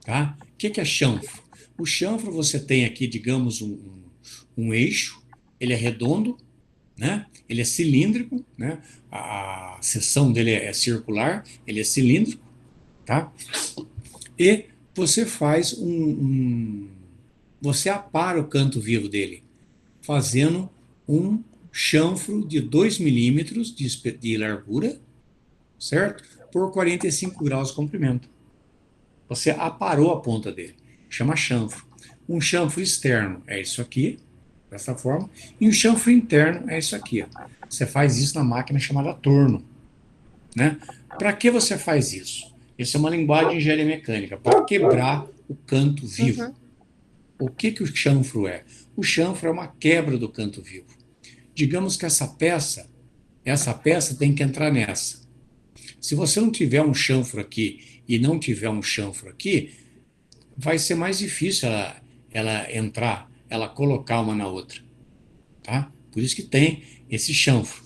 tá? O que é chanfro? O chanfro você tem aqui, digamos, um eixo, ele é redondo, né? Ele é cilíndrico, né? A seção dele é circular, ele é cilíndrico, tá? E você faz você apara o canto vivo dele, fazendo um chanfro de 2 milímetros de largura, certo? Por 45 graus de comprimento. Você aparou a ponta dele. Chama chanfro. Um chanfro externo é isso aqui, dessa forma, e um chanfro interno é isso aqui. Ó. Você faz isso na máquina chamada torno. Né? Para que você faz isso? Isso é uma linguagem de engenharia mecânica, para quebrar o canto vivo. O que o chanfro é? O chanfro é uma quebra do canto vivo. Digamos que essa peça tem que entrar nessa. Se você não tiver um chanfro aqui e não tiver um chanfro aqui, vai ser mais difícil ela entrar, ela colocar uma na outra. Tá? Por isso que tem esse chanfro,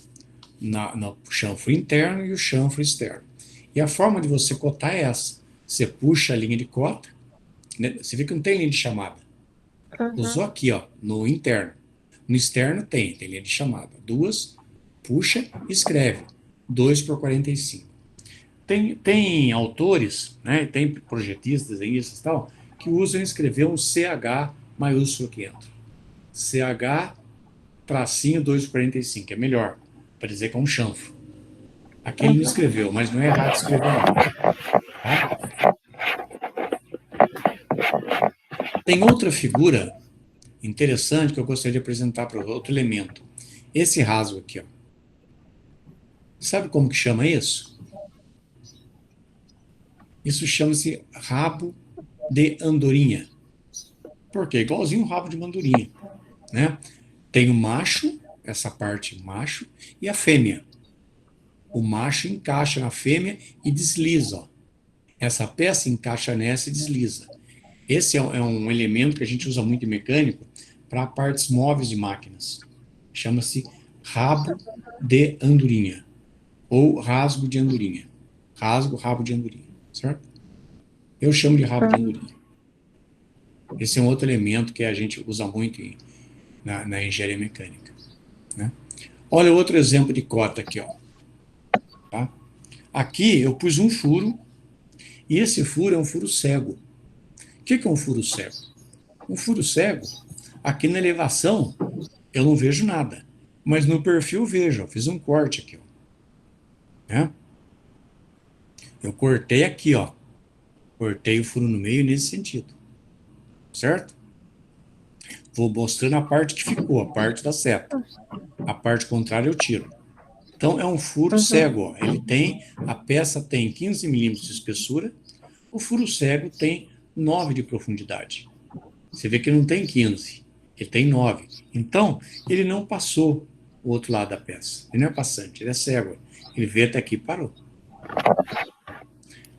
no chanfro interno e o chanfro externo. E a forma de você cotar é essa. Você puxa a linha de cota, né? Você vê que não tem linha de chamada. Usou aqui, ó, no interno. No externo tem linha de chamada. Duas, puxa e escreve. 2 por 45. Tem autores, né, tem projetistas, desenhistas e tal, que usam escrever um CH maiúsculo aqui dentro. CH tracinho 2 por 45, é melhor, para dizer que é um chanfro. Aqui ele não escreveu, mas não é errado escrever não. Tá? Tem outra figura interessante que eu gostaria de apresentar para outro elemento. Esse rasgo aqui, ó. Sabe como que chama isso? Isso chama-se rabo de andorinha. Por quê? Igualzinho o rabo de uma andorinha, né? Tem o macho, essa parte macho, e a fêmea. O macho encaixa na fêmea e desliza, ó. Essa peça encaixa nessa e desliza. Esse é um elemento que a gente usa muito em mecânico para partes móveis de máquinas. Chama-se rabo de andorinha, ou rasgo de andorinha. Rasgo, rabo de andorinha, certo? Eu chamo de rabo de andorinha. Esse é um outro elemento que a gente usa muito na engenharia mecânica. Né? Olha outro exemplo de cota aqui, ó. Tá? Aqui eu pus um furo, e esse furo é um furo cego. O que é um furo cego? Um furo cego, aqui na elevação, eu não vejo nada. Mas no perfil eu vejo, ó, fiz um corte aqui. Ó. Né? Eu cortei aqui, ó. Cortei o furo no meio nesse sentido. Certo? Vou mostrando a parte que ficou, a parte da seta. A parte contrária eu tiro. Então é um furo cego, ó. A peça tem 15 milímetros de espessura, o furo cego tem 9 de profundidade. Você vê que não tem 15, ele tem 9. Então, ele não passou o outro lado da peça. Ele não é passante, ele é cego. Ele veio até aqui e parou.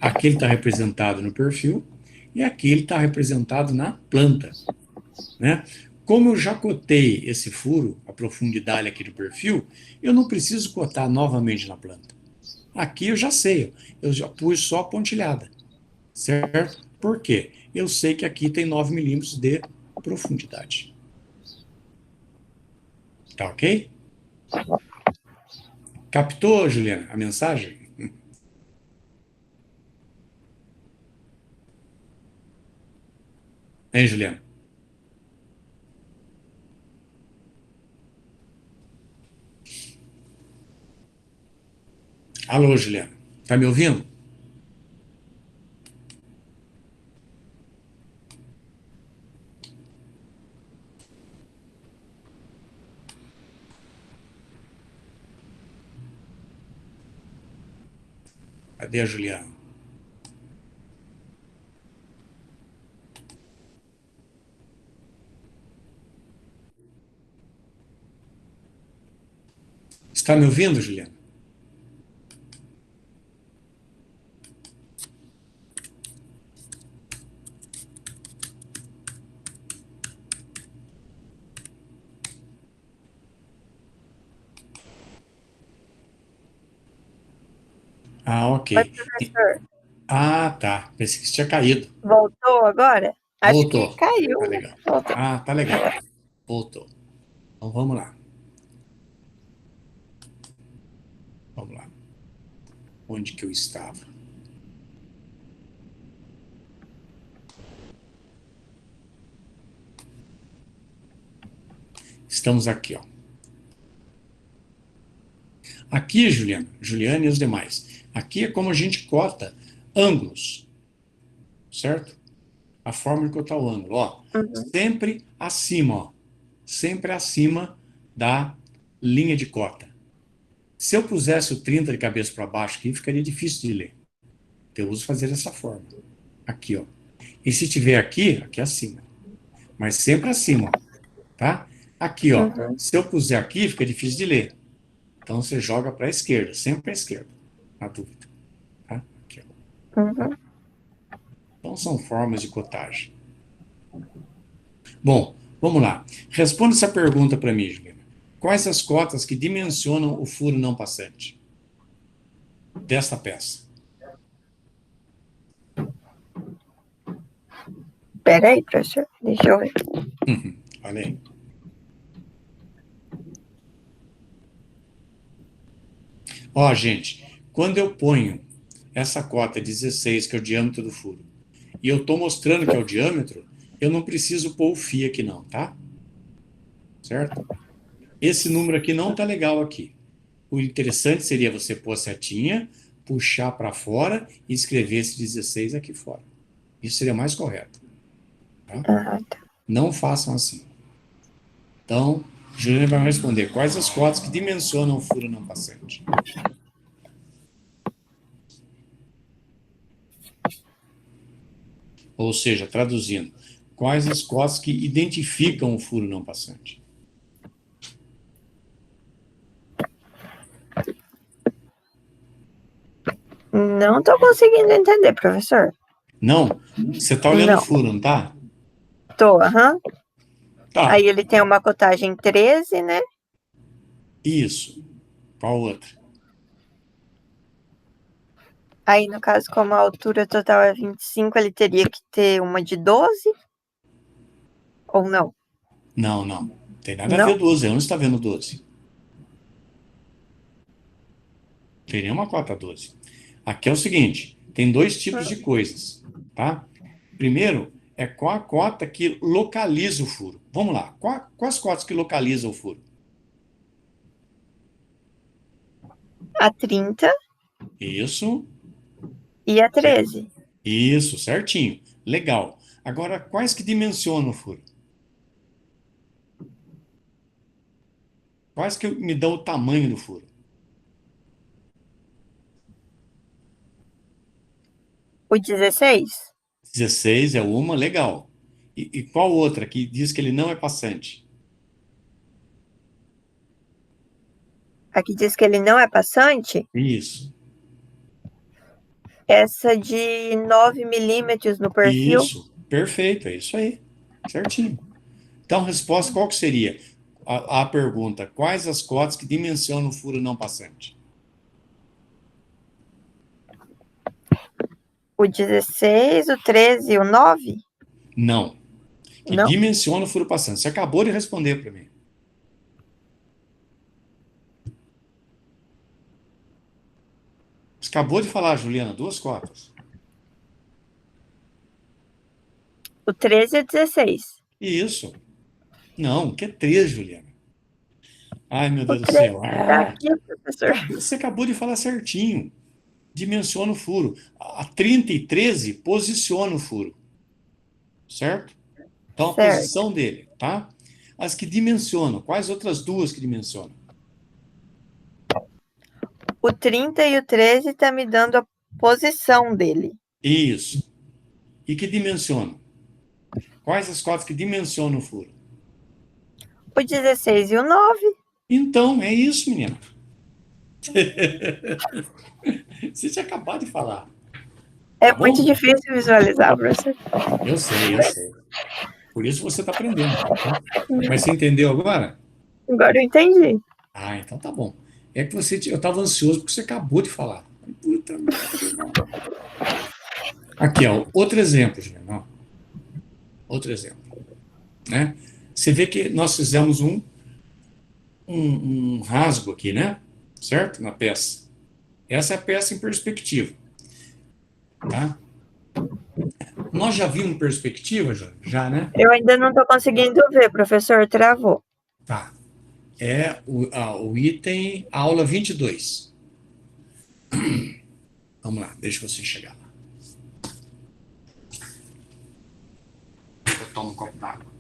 Aqui ele está representado no perfil e aqui ele está representado na planta. Né? Como eu já cotei esse furo, a profundidade aqui do perfil, eu não preciso cotar novamente na planta. Aqui eu já sei, eu já pus só a pontilhada. Certo? Por quê? Eu sei que aqui tem 9 milímetros de profundidade. Tá ok? Captou, Juliana, a mensagem? Hein, Juliana? Alô, Juliana. Tá me ouvindo? Cadê a Juliana? Está me ouvindo, Juliana? Ah, ok. Oi, professor. Ah, tá. Pensei que você tinha caído. Voltou agora? Acho que Voltou. caiu. Tá legal. Voltou. Ah, tá legal. Voltou. Então vamos lá. Vamos lá. Onde que eu estava? Estamos aqui, ó. Aqui, Juliana e os demais. Aqui é como a gente cota ângulos, certo? A forma de cotar o ângulo, ó. Sempre acima, ó. Sempre acima da linha de cota. Se eu pusesse o 30 de cabeça para baixo aqui, ficaria difícil de ler. Eu uso fazer dessa forma. Aqui, ó. E se tiver aqui, aqui acima. Mas sempre acima, ó, tá? Aqui, ó. Uhum. Se eu puser aqui, fica difícil de ler. Então você joga para a esquerda, sempre para a esquerda, na dúvida. Tá? Aqui, ó. Uhum. Então são formas de cotagem. Bom, vamos lá. Responda essa pergunta para mim, Juliana. Quais as cotas que dimensionam o furo não passante desta peça? Pera aí, professor. Deixa eu ver. Olha aí. Ó, gente, quando eu ponho essa cota 16, que é o diâmetro do furo, e eu estou mostrando que é o diâmetro, eu não preciso pôr o φ aqui não, tá? Certo? Esse número aqui não tá legal aqui. O interessante seria você pôr a setinha, puxar para fora e escrever esse 16 aqui fora. Isso seria mais correto. Tá? Ah, tá. Não façam assim. Então, Juliana vai responder. Quais as cotas que dimensionam o furo não passante? Ou seja, traduzindo, quais as cotas que identificam o furo não passante? Não estou conseguindo entender, professor. Não? Você está olhando o Não. furo, não tá? Tô, aham. Tá. Aí ele tem uma cotagem 13, né? Isso. Qual outra? Aí, no caso, como a altura total é 25, ele teria que ter uma de 12? Ou não? Não, não. Tem nada a Não? ver 12. Onde está vendo 12? Tem nenhuma cota 12. Aqui é o seguinte: tem dois tipos de coisas, tá? Primeiro, é qual a cota que localiza o furo. Vamos lá. Quais cotas que localizam o furo? A 30 Isso. e a 13. Isso, certinho. Legal. Agora, quais que dimensionam o furo? Quais que me dão o tamanho do furo? O 16? 16 é uma, legal. E qual outra que diz que ele não é passante? Aqui diz que ele não é passante. Isso. Essa de 9 milímetros no perfil. Isso. Perfeito, é isso aí. Certinho. Então, resposta qual que seria? A pergunta: quais as cotas que dimensionam o furo não passante? O 16, o 13 e o 9? Não. Que Não. dimensiona o furo passante. Você acabou de responder para mim. Você acabou de falar, Juliana, duas cotas. O 13 e o 16. Isso. Não, que é 3, Juliana. Ai, meu O Deus do 13 céu. tá aqui, professor. Você acabou de falar certinho. Dimensiona o furo. A 30 e 13 posiciona o furo. Certo? Então, a Certo. posição dele, tá? As que dimensionam. Quais outras duas que dimensionam? O 30 e o 13 tá me dando a posição dele. Isso. E que dimensionam? Quais as cotas que dimensionam o furo? O 16 e o 9. Então, é isso, menina. Você tinha acabado de falar. É Tá muito bom? difícil visualizar, professor. Eu sei, eu sei. Por isso você está aprendendo, tá? Mas você entendeu agora? Agora eu entendi. Ah, então tá bom. É que eu estava ansioso porque você acabou de falar. Puta merda, irmão. Aqui, ó, outro exemplo, Juliana. Ó. Outro exemplo, né? Você vê que nós fizemos um rasgo aqui, né? Certo? Na peça. Essa é a peça em perspectiva, tá? Nós já vimos perspectiva, já, né? Eu ainda não tô conseguindo ver, professor, travou. Tá. É o item aula 22. Vamos lá, deixa você chegar lá. Eu tomo um copo d'água.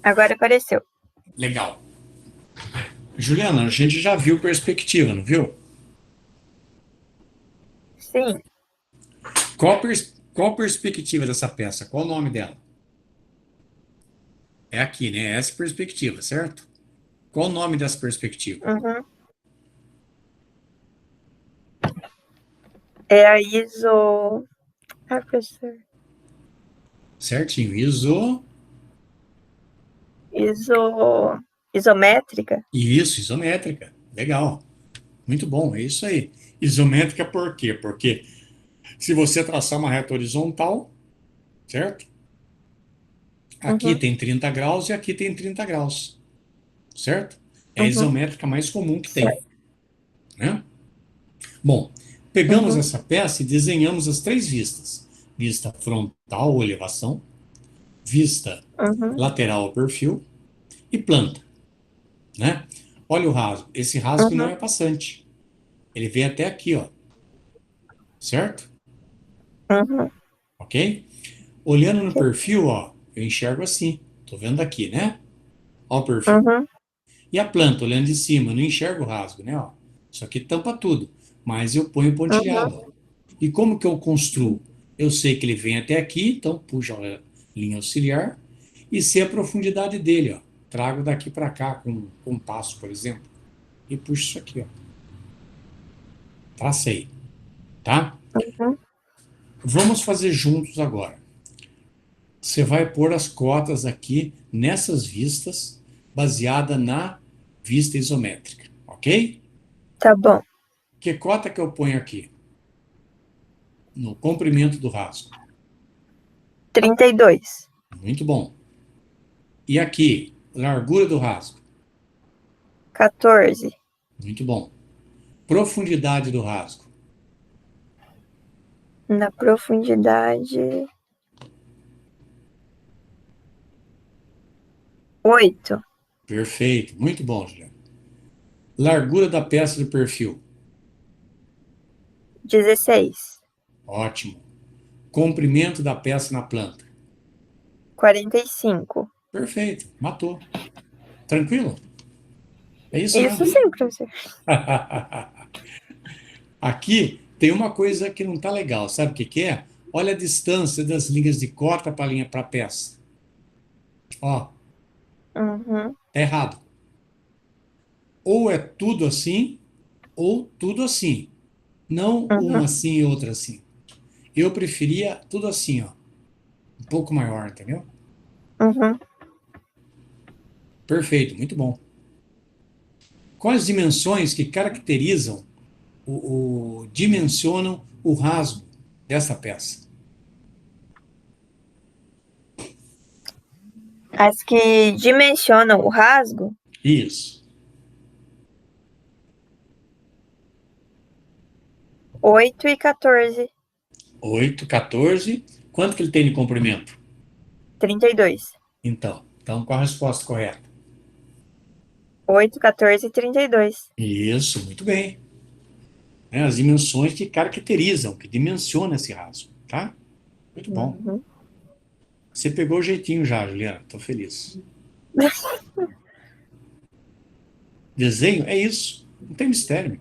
Agora apareceu. Legal. Juliana, a gente já viu perspectiva, não viu? Sim. Qual perspectiva dessa peça? Qual o nome dela? É aqui, né? Essa perspectiva, certo? Qual o nome dessa perspectiva? Uhum. É a ISO. Ah, professor. Certinho. Isométrica? Isso, isométrica. Legal. Muito bom, é isso aí. Isométrica por quê? Porque se você traçar uma reta horizontal, certo? Aqui Uhum. tem 30 graus e aqui tem 30 graus, certo? É a Uhum. isométrica mais comum que tem, Certo. né? Bom, pegamos Uhum. essa peça e desenhamos as três vistas: vista frontal ou elevação, vista Uhum. lateral ou perfil e planta, né? Olha o rasgo. Esse rasgo não Uhum. é passante. Ele vem até aqui, ó, certo? Uhum. Ok? Olhando no perfil, ó, eu enxergo assim. Tô vendo aqui, né? Ó o perfil. Uhum. E a planta, olhando de cima, eu não enxergo o rasgo, né? Ó. Isso aqui tampa tudo. Mas eu ponho Uhum. pontilhado, ó. E como que eu construo? Eu sei que ele vem até aqui, então puxo a linha auxiliar e sei a profundidade dele, ó. Trago daqui para cá com um compasso, por exemplo, e puxo isso aqui, ó. Tracei, tá? Uhum. Vamos fazer juntos agora. Você vai pôr as cotas aqui nessas vistas, baseada na vista isométrica, ok? Tá bom. Que cota que eu ponho aqui? No comprimento do rasgo. 32. Muito bom. E aqui, largura do rasgo. 14. Muito bom. Profundidade do rasgo. Na profundidade. 8. Perfeito. Muito bom, Juliano. Largura da peça do perfil. 16. Ótimo. Comprimento da peça na planta. 45. Perfeito. Matou. Tranquilo? É isso Isso mesmo. sim, professor. Aqui tem uma coisa que não está legal. Sabe o que que é? Olha a distância das linhas de cota para a linha para a peça. Ó, Uhum. tá errado. Ou é tudo assim, ou tudo assim. Não um Uhum. assim e outro assim. Eu preferia tudo assim, ó. Um pouco maior, entendeu? Uhum. Perfeito, muito bom. Quais dimensões que caracterizam dimensionam o rasgo dessa peça? As que dimensionam o rasgo, Isso. 8 e 14. 8, 14. Quanto que ele tem de comprimento? 32. Então, qual a resposta correta? 8, 14 e 32. Isso, muito bem. Né, as dimensões que caracterizam, que dimensionam esse rasgo, tá? Muito bom. Uhum. Você pegou o jeitinho já, Juliana. Estou feliz. Desenho é isso. Não tem mistério.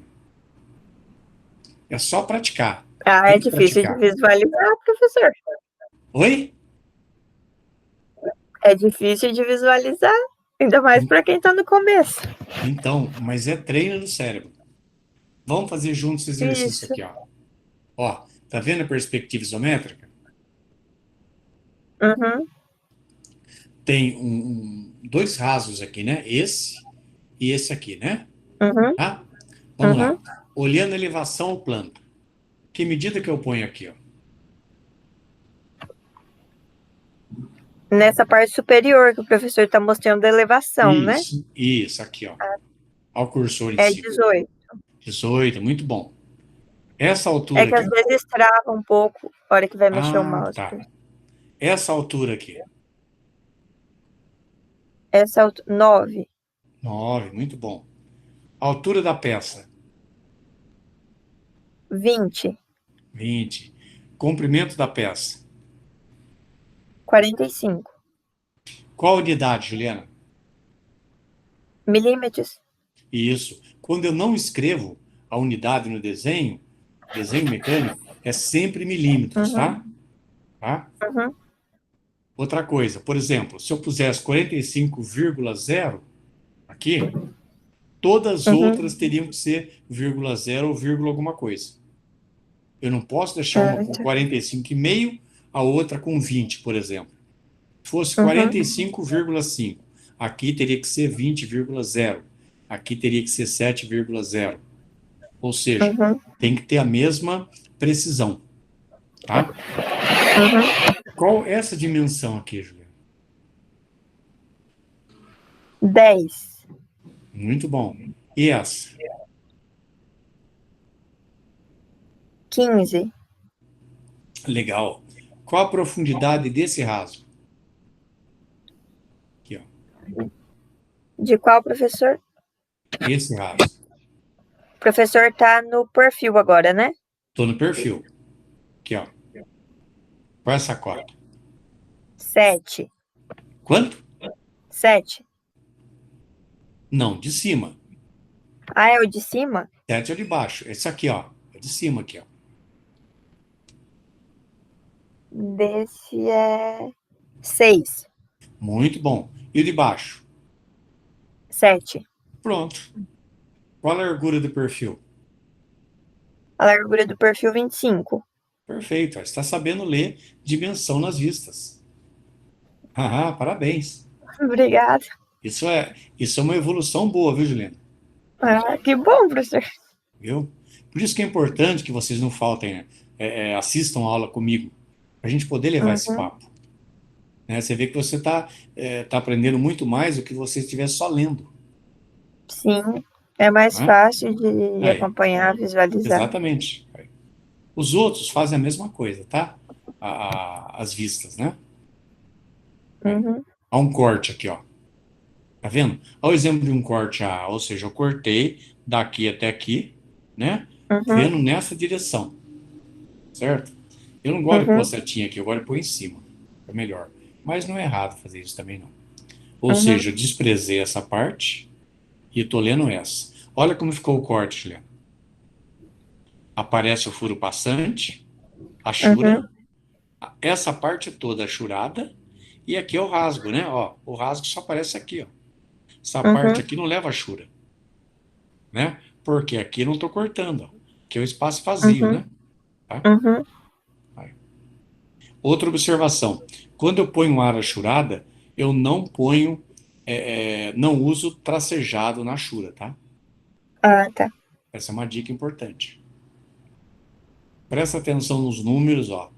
É só praticar. Ah, Tem é que difícil de praticar. visualizar, professor. Oi? É difícil de visualizar, ainda mais para quem tá no começo. Então, mas é treino do cérebro. Vamos fazer juntos esse exercício Isso. aqui, ó. Ó, tá vendo a perspectiva isométrica? Uhum. Tem dois rasos aqui, né? Esse e esse aqui, né? Uhum. Tá? Vamos Uhum. lá. Olhando a elevação ao plano. Que medida que eu ponho aqui, ó? Nessa parte superior que o professor está mostrando a elevação, né? Isso, aqui, ó. Ao cursor em É cima. 18. 18, muito bom. Essa É altura que aqui. às vezes trava um pouco a hora que vai mexer o Ah, mouse. tá. Essa altura aqui. Essa é 9. 9, muito bom. Altura da peça. 20. 20. Comprimento da peça. 45. Qual unidade, Juliana? Milímetros. Isso. Quando eu não escrevo a unidade no desenho, desenho mecânico, é sempre milímetros, Uhum. tá? Tá? Uhum. Outra coisa, por exemplo, se eu pusesse 45,0 aqui, todas as outras Uhum. teriam que ser vírgula zero ou vírgula alguma coisa. Eu não posso deixar uma com Certo. 45,5, a outra com 20, por exemplo. Se fosse Uhum. 45,5, aqui teria que ser 20,0. Aqui teria que ser 7,0. Ou seja, Uhum. tem que ter a mesma precisão, tá? Uhum. Qual é essa dimensão aqui, Juliana? 10. Muito bom. E essa? 15. Legal. Qual a profundidade desse rasgo? Aqui, ó. De qual professor? Esse rasgo. O professor tá no perfil agora, né? Estou no perfil. Aqui, ó. Qual é essa cota? 7. Quanto? 7. Não, de cima. Ah, é o de cima? 7 é de baixo. Esse aqui, ó. É de cima aqui, ó. Desse é 6. Muito bom. E o de baixo? 7. Pronto. Qual a largura do perfil? A largura do perfil 25. Perfeito. Ó. Está sabendo ler dimensão nas vistas. Ah, parabéns. Obrigada. Isso é uma evolução boa, viu, Juliana? Ah, que bom, professor. Viu? Por isso que é importante que vocês não faltem, assistam a aula comigo, para a gente poder levar esse Uhum. papo. Né? Você vê que você tá aprendendo muito mais do que você estivesse só lendo. Sim, é mais Né? fácil de Aí, acompanhar, visualizar. exatamente. Aí. Os outros fazem a mesma coisa, tá? As vistas, né? Aí. Uhum. Há um corte aqui, ó. Tá vendo? Olha o exemplo de um corte A, ou seja, eu cortei daqui até aqui, né? Uhum. Vendo nessa direção, certo? Eu não gosto de pôr a Uhum. setinha aqui, eu gosto de pôr em cima. É melhor. Mas não é errado fazer isso também, não. Ou Uhum. seja, eu desprezei essa parte e estou lendo essa. Olha como ficou o corte, Juliano. Aparece o furo passante, a Uhum. chura, essa parte toda achurada, e aqui é o rasgo, né? Ó, o rasgo só aparece aqui, ó. Essa parte Uhum. aqui não leva chura, né? Porque aqui eu não estou cortando, ó. Aqui é o espaço vazio, Uhum. né? Tá? Uhum. Outra observação: quando eu ponho área churada, eu não ponho, não uso tracejado na chura, tá? Ah, tá. Essa é uma dica importante. Presta atenção nos números, ó,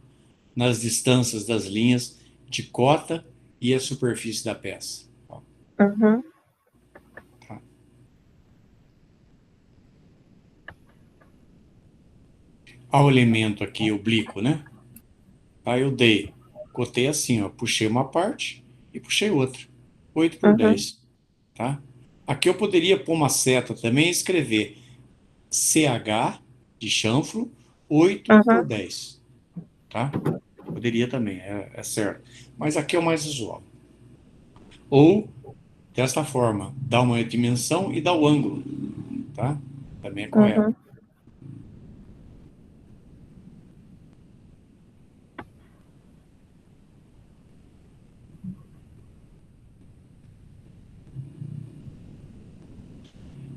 nas distâncias das linhas de cota e a superfície da peça. Ó, Uhum. tá? Olha o elemento aqui oblíquo, né? Aí eu cotei assim, ó, puxei uma parte e puxei outra. 8 por Uhum. 10, tá? Aqui eu poderia pôr uma seta também e escrever CH de chanfro 8 por Uhum. 10, tá? Poderia também, é certo. Mas aqui é o mais usual. Ou, desta forma, dá uma dimensão e dá o ângulo, tá? Também é correto. Uhum.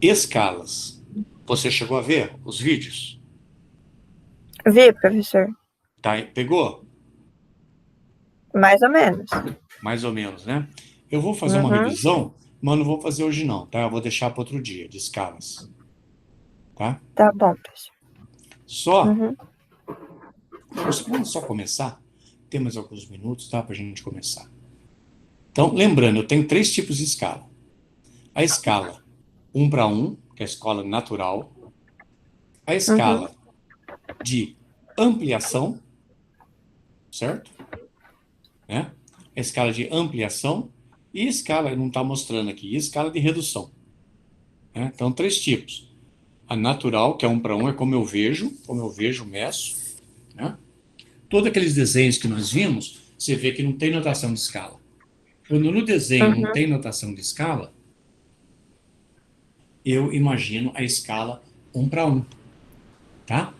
Escalas. Você chegou a ver os vídeos? Vi, professor. Tá, pegou? Mais ou menos. Mais ou menos, né? Eu vou fazer uma Uhum. revisão, mas não vou fazer hoje não, tá? Eu vou deixar para outro dia, de escalas, tá? Tá bom, professor. Só, Uhum. vamos só começar? Tem mais alguns minutos, tá? Para a gente começar. Então, lembrando, eu tenho três tipos de escala. A escala 1:1, que é a escala natural. A Uhum. escala de ampliação, certo? Né? A escala de ampliação e escala, não está mostrando aqui, e escala de redução. Né? Então, três tipos. A natural, que é 1:1, é como eu vejo, meço. Né? Todos aqueles desenhos que nós vimos, você vê que não tem notação de escala. Quando no desenho não Uhum, tem notação de escala, eu imagino a escala 1 para 1, tá?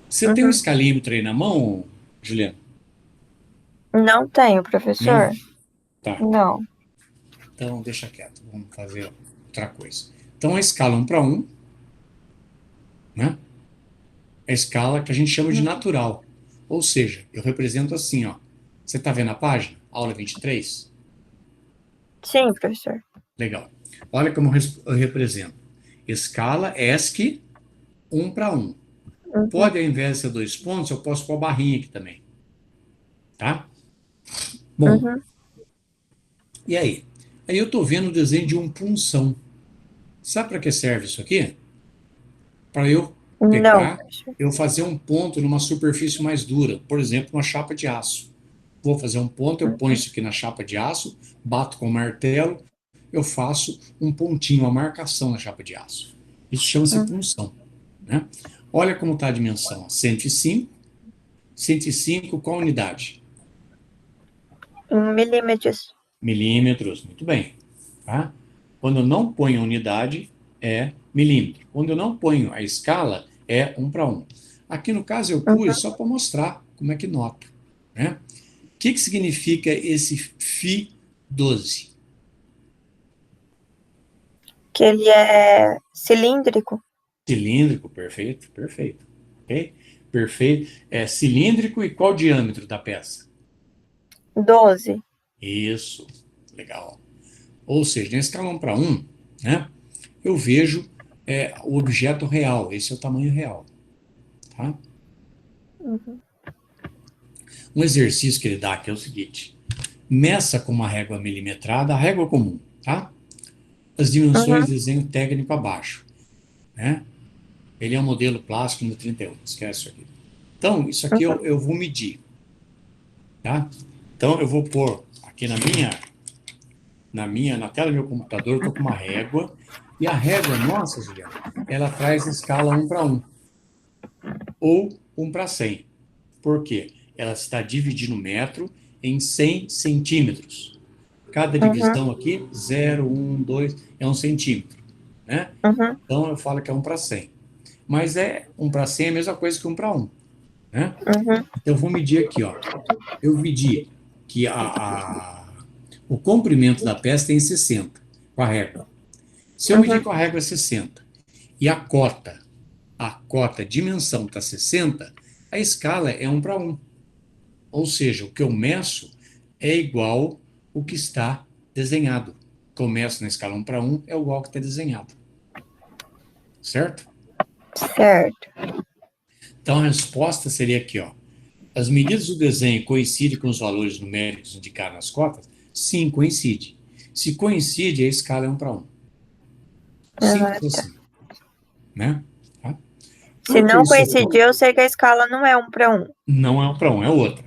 Você tem um uhum. escalímetro aí na mão, Juliana? Não tenho, Não? professor. Tá. Não. Então, deixa quieto. Vamos fazer outra coisa. Então, a escala 1 para 1, né? É a escala que a gente chama de natural. Ou seja, eu represento assim, ó. Você está vendo a página? Aula 23. Sim, professor. Legal. Olha como eu represento. Escala ESC 1 para 1. Uhum, Pode, ao invés de ser 2 pontos, eu posso pôr a barrinha aqui também, tá? Bom, uhum. e aí? Aí eu estou vendo o desenho de um punção. Sabe para que serve isso aqui? Para eu Não, pegar, professor. eu fazer um ponto numa superfície mais dura, por exemplo, uma chapa de aço. Vou fazer um ponto, eu ponho Uhum, isso aqui na chapa de aço, bato com o martelo, eu faço um pontinho, uma marcação na chapa de aço. Isso chama-se uhum. punção, né? Olha como está a dimensão: 105, 105, qual unidade? Em milímetros. Milímetros, muito bem. Tá? Quando eu não ponho a unidade, é milímetro. Quando eu não ponho a escala, é 1 para 1. Aqui no caso eu pus Uhum. só para mostrar como é que nota, né? O que significa esse Φ12? Que ele é cilíndrico. Cilíndrico, perfeito, perfeito. Ok? Perfeito. É cilíndrico e qual o diâmetro da peça? 12. Isso, legal. Ou seja, na escala 1 para 1, né, eu vejo o objeto real, esse é o tamanho real. Tá? Uhum, Um exercício que ele dá aqui é o seguinte: meça com uma régua milimetrada, a régua comum, tá? As dimensões uhum, de desenho técnico abaixo, né? Ele é um modelo plástico no 31, esquece isso aqui. Então, isso aqui uhum, eu vou medir, tá? Então, eu vou pôr aqui na tela do meu computador, eu tô com uma régua, e a régua nossa, Juliana, ela traz escala 1 para 1, ou 1 para 100. Por quê? Ela está dividindo o metro em 100 centímetros. Cada uhum, divisão aqui, 0, 1, 2, é 1 centímetro, né? uhum, Então eu falo que é 1 para 100. Mas 1 para 100 é a mesma coisa que 1 para 1, né? uhum, Então eu vou medir aqui, ó. Eu medi que o comprimento da peça tem 60 com a régua. Se eu medir uhum, com a régua 60 e a cota, dimensão está 60, a escala é 1 para 1. Ou seja, o que eu meço é igual o que está desenhado. Começo na escala 1 para 1 é igual ao que está desenhado. Certo? certo. Então a resposta seria aqui, ó. As medidas do desenho coincidem com os valores numéricos indicados nas cotas? Sim, coincide. Se coincide, a escala é 1 para 1. Ah, Simples tá. assim, né? Tá? Se Por que não isso aqui? coincidir, eu sei que a escala não é 1 para 1. Não é 1 para 1, é outra.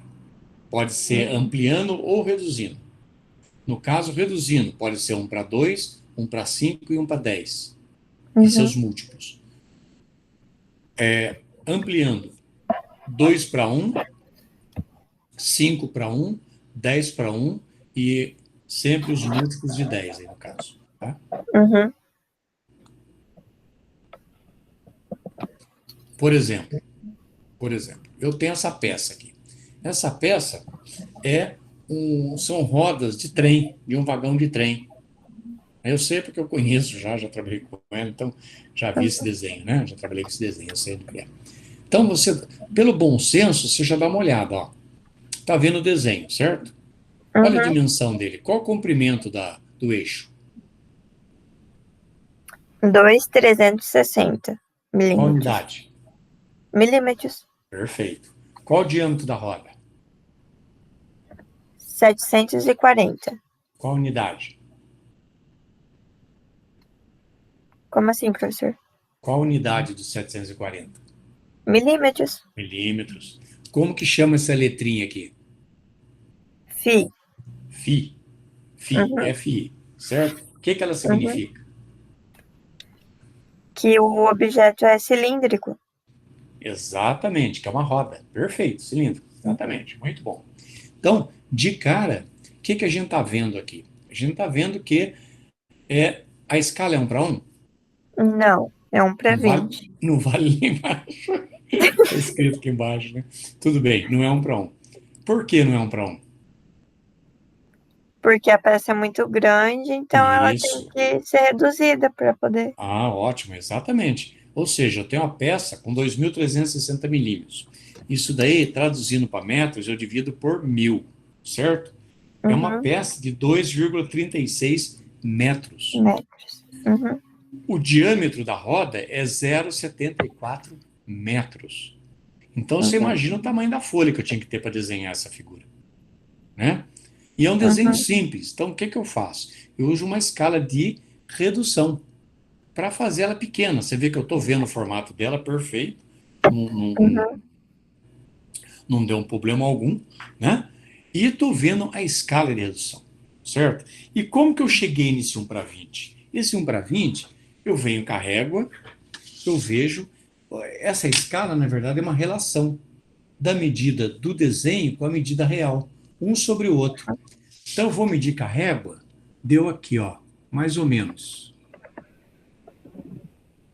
Pode ser Uhum, ampliando ou reduzindo. No caso, reduzindo, pode ser 1 para 2, 1 para 5 e 1 para 10. E seus uhum, múltiplos. Ampliando, 2 para 1, 5 para 1, 10 para 1 e sempre os múltiplos de 10 aí no caso. Tá? uhum, Por exemplo, eu tenho essa peça aqui. Essa peça são rodas de trem, de um vagão de trem. Eu sei porque eu conheço já trabalhei com ela, então já vi esse desenho, né? Já trabalhei com esse desenho, eu sei do que é. Então você, pelo bom senso, você já dá uma olhada, ó. Tá vendo o desenho, certo? Olha a uhum. dimensão dele. Qual o comprimento do eixo? 2,360 Qual a milímetros. unidade? Milímetros. Perfeito. Qual o diâmetro da roda? 740. Qual a unidade? Como assim, professor? Qual a unidade dos 740? Milímetros. Milímetros. Como que chama essa letrinha aqui? Fi. Fi. Fi. Uhum, Fi. Certo? O que ela uhum. significa? Que o objeto é cilíndrico. Exatamente, que é uma roda. Perfeito, cilindro. Exatamente. Muito bom. Então, de cara, que a gente está vendo aqui? A gente está vendo que a escala é 1:1? Não, é 1 para Não vale, 20. não vale nem embaixo. Está escrito aqui embaixo, né? Tudo bem, não é 1:1. Por que não é 1:1? Porque a peça é muito grande, então ela tem Isso. que ser reduzida para poder. Ah, ótimo, exatamente. Ou seja, eu tenho uma peça com 2.360 milímetros. Isso daí, traduzindo para metros, eu divido por 1.000, certo? É uma Uhum, peça de 2,36 metros. metros. Uhum, O diâmetro da roda é 0,74 metros. Então você uhum, imagina o tamanho da folha que eu tinha que ter para desenhar essa figura, né? E é um desenho uhum, simples. Então o que eu faço? Eu uso uma escala de redução para fazer ela pequena. Você vê que eu estou vendo o formato dela perfeito, não, não, uhum, não deu um problema algum, né? E estou vendo a escala de redução, certo? E como que eu cheguei nesse 1:20? Esse 1:20, eu venho com a régua, eu vejo, essa escala, na verdade, é uma relação da medida do desenho com a medida real, um sobre o outro. Então, eu vou medir com a régua, deu aqui, ó, mais ou menos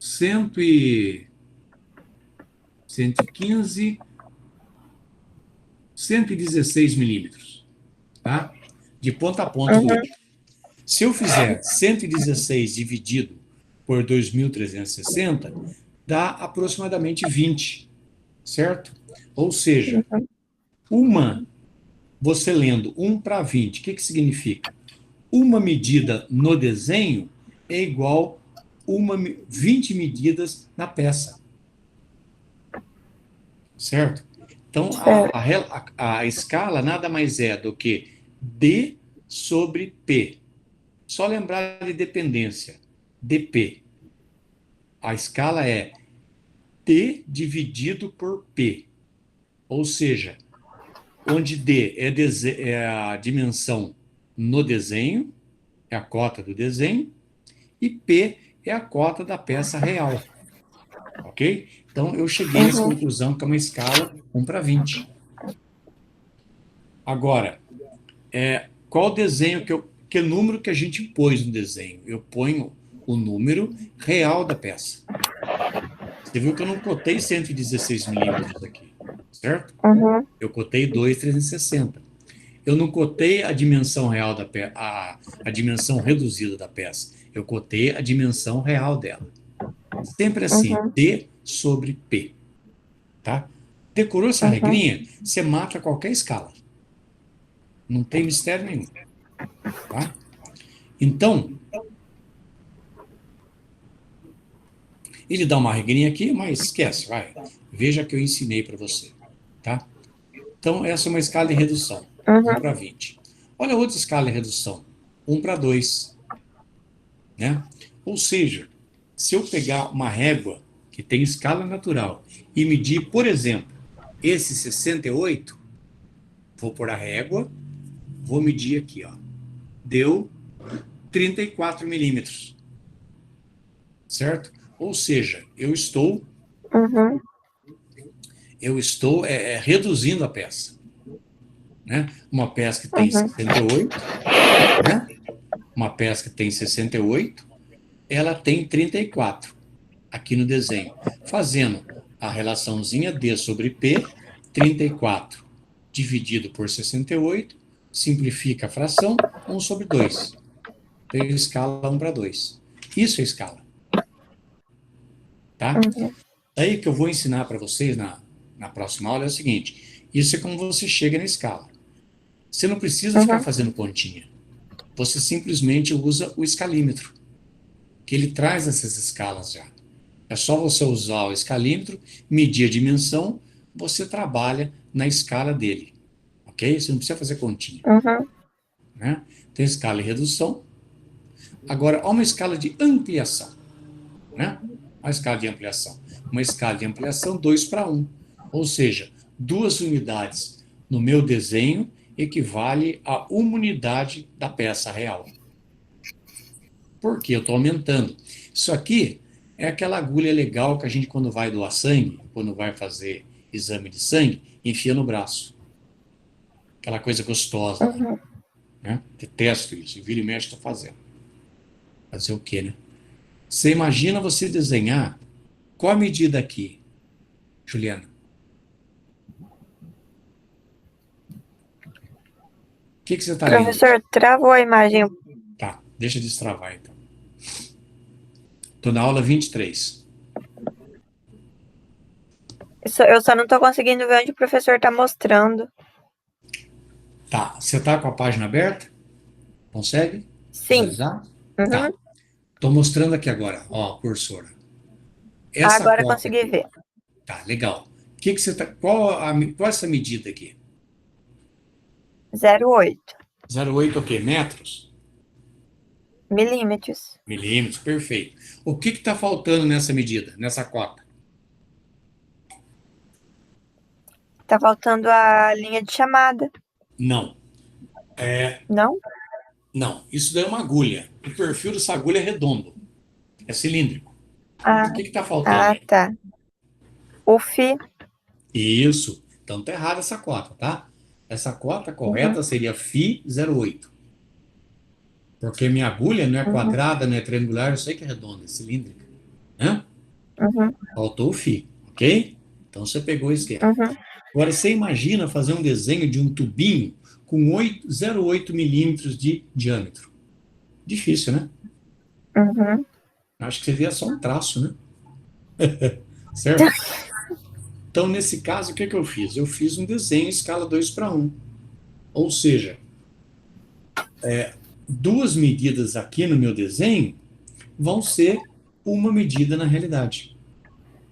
100 e 115, 116 milímetros, tá? De ponta a ponta do uhum, outro. Se eu fizer 116 dividido por 2.360, dá aproximadamente 20, certo? Ou seja, uhum. uma, você lendo 1:20, o que significa? Uma medida no desenho é igual a 20 medidas na peça, certo? Então, Certo. a escala nada mais é do que D sobre P. Só lembrar de dependência, dp. A escala é D dividido por P, ou seja, onde D é a dimensão no desenho, é a cota do desenho, e P é a cota da peça real, ok? Então, eu cheguei nessa Uhum, conclusão que é uma escala 1:20. Agora, qual desenho que número que a gente pôs no desenho? Eu ponho o número real da peça. Você viu que eu não cotei 116 milímetros aqui, certo? uhum, Eu cotei 2,360. Eu não cotei a dimensão real da peça, a dimensão reduzida da peça. Eu cotei a dimensão real dela. Sempre assim, uhum, D sobre P, tá? Decorou essa uhum. regrinha? Você mata qualquer escala. Não tem mistério nenhum, tá? Então, ele dá uma regrinha aqui, mas esquece, vai. Veja que eu ensinei para você, tá? Então, essa é uma escala de redução, 1:20. Olha outra escala de redução, 1:2, né? Ou seja, se eu pegar uma régua que tem escala natural e medir, por exemplo, esse 68, vou pôr a régua, vou medir aqui, ó. Deu 34 milímetros, certo? Ou seja, Uhum, eu estou reduzindo a peça, né? Uma peça que tem uhum, 68, né? Uma peça que tem 68, ela tem 34 aqui no desenho, fazendo a relaçãozinha D sobre P, 34 dividido por 68, simplifica a fração, 1/2. Então, escala 1:2. Isso é escala, tá? uhum, Aí que eu vou ensinar para vocês na próxima aula é o seguinte: isso é como você chega na escala. Você não precisa ficar uhum, fazendo continha. Você simplesmente usa o escalímetro, que ele traz essas escalas já. É só você usar o escalímetro, medir a dimensão, você trabalha na escala dele, ok? Você não precisa fazer continha, uhum, né? Tem escala de redução. Agora, há uma escala de ampliação, né? A escala de ampliação. Uma escala de ampliação 2:1. Ou seja, 2 unidades no meu desenho equivale a 1 unidade da peça real. Por quê? Eu estou aumentando. Isso aqui é aquela agulha legal que a gente, quando vai doar sangue, quando vai fazer exame de sangue, enfia no braço. Aquela coisa gostosa lá, uhum. né? Detesto isso, vira e mexe estou fazendo. Fazer o quê, né? Você imagina você desenhar qual a medida aqui, Juliana? O que você está lendo? Professor, travou a imagem. Tá, deixa de destravar então. Estou na aula 23. Eu só não estou conseguindo ver onde o professor está mostrando. Tá, você está com a página aberta? Consegue Sim. visualizar? Uhum. Tá, estou mostrando aqui agora, ó, a cursora. Essa Agora cota consegui aqui, ver. tá, legal. Que você tá, qual é essa medida aqui? 0,8 0,8 o quê? Metros? milímetros. Milímetros, perfeito. O que está faltando nessa medida, nessa cota? Tá faltando a linha de chamada. Não. Não? Não, isso daí é uma agulha. O perfil dessa agulha é redondo, é cilíndrico. Ah, O que está faltando aí? tá. O FI. Isso. Então tá errada essa cota, tá? Essa cota Uhum, correta seria Φ 0,8. Porque minha agulha não é uhum, quadrada, não é triangular, eu sei que é redonda, é cilíndrica. Né? uhum, Faltou o Φ, ok? Então você pegou o esquema. uhum, Agora você imagina fazer um desenho de um tubinho com 0,8 milímetros de diâmetro. Difícil, né? uhum. Acho que seria só um traço, né? Certo? Então, nesse caso, o que eu fiz? Eu fiz um desenho em escala 2:1. Ou seja, duas medidas aqui no meu desenho vão ser uma medida na realidade.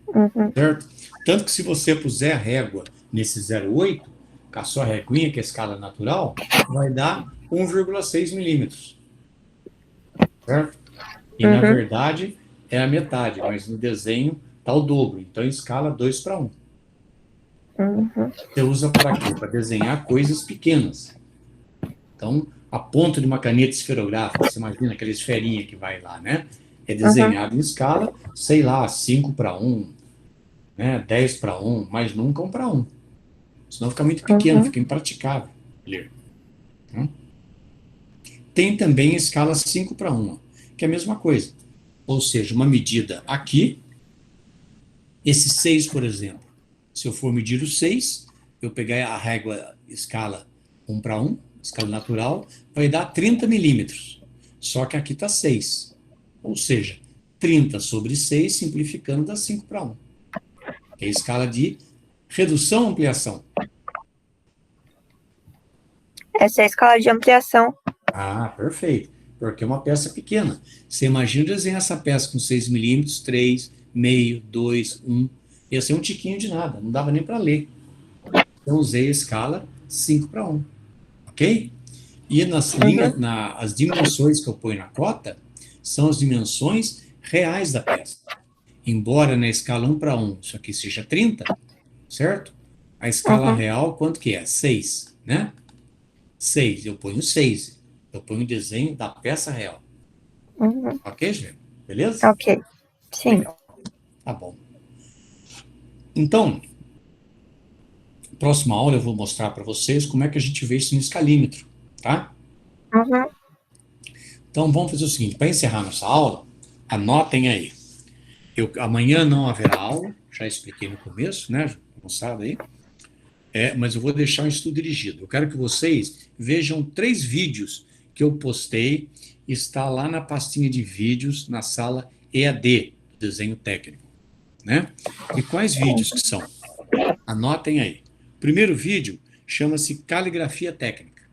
Uhum, Certo? Tanto que se você puser a régua nesse 0,8, com a sua reguinha, que é a escala natural, vai dar 1,6 milímetros. Certo? E, na uhum, verdade, é a metade, mas no desenho está o dobro. Então, em escala 2:1. uhum, Você usa para quê? Para desenhar coisas pequenas. Então, a ponta de uma caneta esferográfica, você imagina aquela esferinha que vai lá, né? É uhum, desenhado em escala, sei lá, 5:1, né? 10:1, mas nunca 1:1. Senão fica muito pequeno, uhum. fica impraticável ler. Né? Tem também a escala 5:1, que é a mesma coisa. Ou seja, uma medida aqui, esse 6, por exemplo. Se eu for medir o 6, eu pegar a régua escala 1:1, escala natural, vai dar 30 milímetros. Só que aqui está 6. Ou seja, 30 sobre 6, simplificando, dá 5:1. Que é a escala de redução ampliação. Essa é a escala de ampliação. Ah, perfeito. Porque é uma peça pequena. Você imagina desenhar essa peça com 6 milímetros, 3, meio, 2, 1. Ia ser um tiquinho de nada, não dava nem para ler. Então usei a escala 5:1, ok? E nas Uhum, linhas, as dimensões que eu ponho na cota são as dimensões reais da peça. Embora na escala 1:1 isso aqui seja 30, certo? A escala uhum, real, quanto que é? 6, né? 6, eu ponho 6. Eu ponho o desenho da peça real. uhum. Ok, Juliano? Beleza? Ok. Sim. Legal. Tá bom. Então, próxima aula eu vou mostrar para vocês como é que a gente vê isso no escalímetro, tá? Uhum. Então, vamos fazer o seguinte: para encerrar nossa aula, anotem aí. Amanhã não haverá aula, já expliquei no começo, né, moçada aí. Mas eu vou deixar um estudo dirigido. Eu quero que vocês vejam 3 vídeos que eu postei, está lá na pastinha de vídeos, na sala EAD, do desenho técnico, né? E quais vídeos que são? Anotem aí. O primeiro vídeo chama-se Caligrafia Técnica.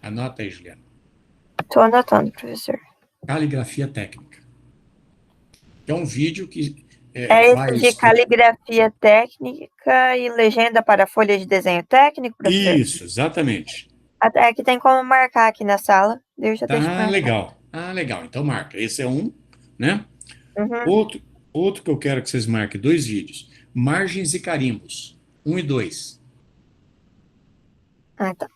Anota aí, Juliana. Tô anotando, professor. Caligrafia Técnica. É um vídeo que É esse vai de caligrafia técnica e legenda para folha de desenho técnico, professor? Isso, exatamente. Até aqui tem como marcar aqui na sala. Eu já deixo Tá marcado. legal. Ah, legal. Então marca. Esse é um, né? Uhum. Outro, outro que eu quero que vocês marquem, 2 vídeos. Margens e carimbos. 1 e 2. Ah, tá.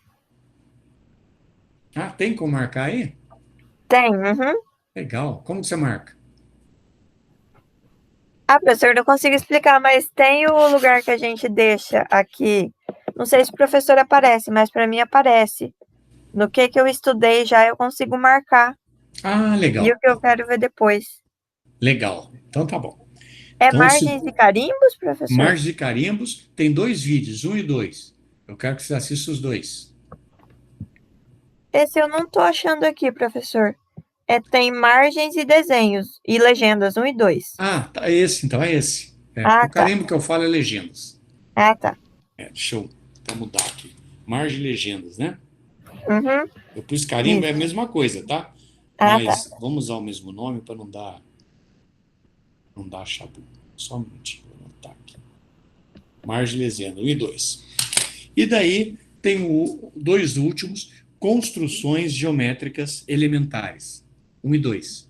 Ah, tem como marcar aí? Tem, uhum. Legal. Como que você marca? Ah, professor, não consigo explicar, mas tem o lugar que a gente deixa aqui Não sei se o professor aparece, mas para mim aparece. No que eu estudei já eu consigo marcar. Ah, E o legal. que eu quero ver depois. Legal. Então tá bom. É Então, margens e carimbos, professor? Margens e Carimbos tem 2 vídeos, 1 e 2. Eu quero que você assista os dois. Esse eu não tô achando aqui, professor. Tem margens e desenhos e legendas 1 e 2. Ah, tá esse, então é esse. Ah, O tá. carimbo que eu falo é legendas. Ah, tá. Deixa eu mudar aqui. Margem e legendas, né? Uhum. Eu pus carimbo, é a Isso. mesma coisa, tá? Ah, tá. Mas vamos usar o mesmo nome para não dar chabu. Só um minutinho, vou anotar aqui. Margem e legenda, 1 e 2. E daí tem dois últimos, construções geométricas elementares. 1 e 2.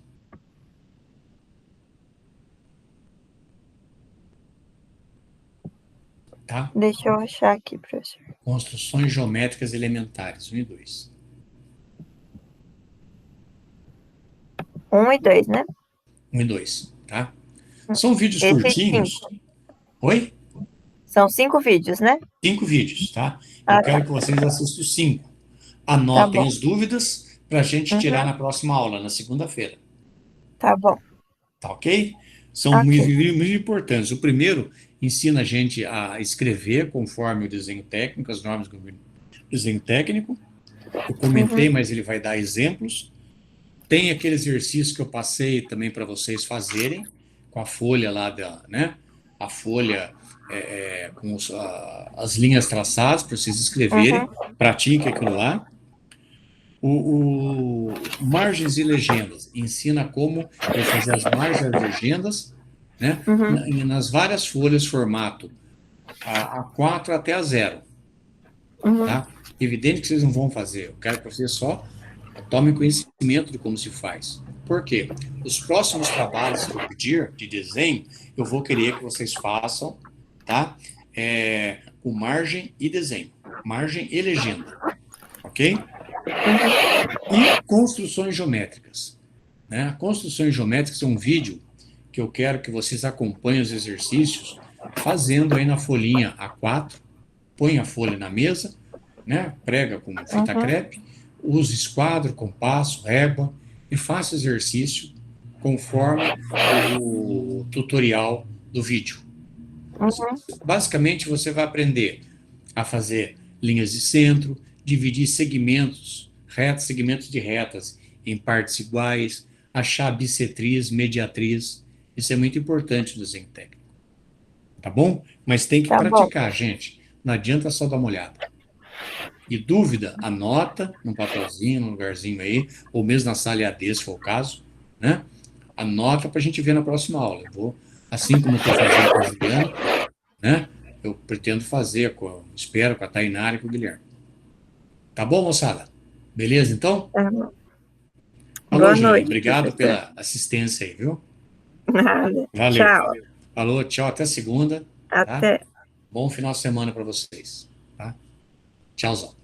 Tá? Deixa eu achar aqui, professor. Construções geométricas elementares, 1 e 2. 1 e 2, né? 1 e 2, tá? São vídeos Esses curtinhos. 5. Oi? São 5 vídeos, né? 5 vídeos, tá? Eu Ah, tá. quero que vocês assistam os 5. Tá Anotem bom. as dúvidas para a gente tirar Uhum. na próxima aula, na segunda-feira. Tá bom. Tá ok? São muito, Ok. muito importantes. O primeiro ensina a gente a escrever conforme o desenho técnico, as normas do desenho técnico. Eu comentei, Uhum. mas ele vai dar exemplos. Tem aquele exercício que eu passei também para vocês fazerem, com a folha lá, né? A folha com as linhas traçadas, para vocês escreverem. Uhum. Pratiquem aquilo lá. O margens e legendas ensina como eu fazer as margens e as legendas, né? Uhum. Nas várias folhas, formato A4 até A0. Uhum. Tá? Evidente que vocês não vão fazer, eu quero que vocês só tomem conhecimento de como se faz. Por quê? Os próximos trabalhos que eu pedir de desenho, eu vou querer que vocês façam, tá? Com margem e desenho. Margem e legenda. Ok? E construções geométricas. Né? Construções geométricas é um vídeo que eu quero que vocês acompanhem os exercícios fazendo aí na folhinha A4, põe a folha na mesa, né? Prega com fita Uhum. crepe, use esquadro, compasso, régua e faça exercício conforme o tutorial do vídeo. Uhum. Basicamente, você vai aprender a fazer linhas de centro, dividir segmentos, segmentos de retas em partes iguais, achar bissetriz, mediatriz. Isso é muito importante no desenho técnico. Tá bom? Mas tem que Tá bom. praticar, gente. Não adianta só dar uma olhada. E dúvida, anota num papelzinho, num lugarzinho aí, ou mesmo na sala EAD, se for o caso, né? Anota para a gente ver na próxima aula. Eu vou, assim como eu estou fazendo com a Juliana, né? Eu pretendo fazer, espero, com a Tainara e com o Guilherme. Tá bom, moçada? Beleza, então? Tá bom. Alô, Boa Juliana, noite, obrigado professor. pela assistência aí, viu? Nada. Valeu. Tchau. Falou, tchau, até segunda, tá? Até. Bom final de semana para vocês, tá? Tchauzão.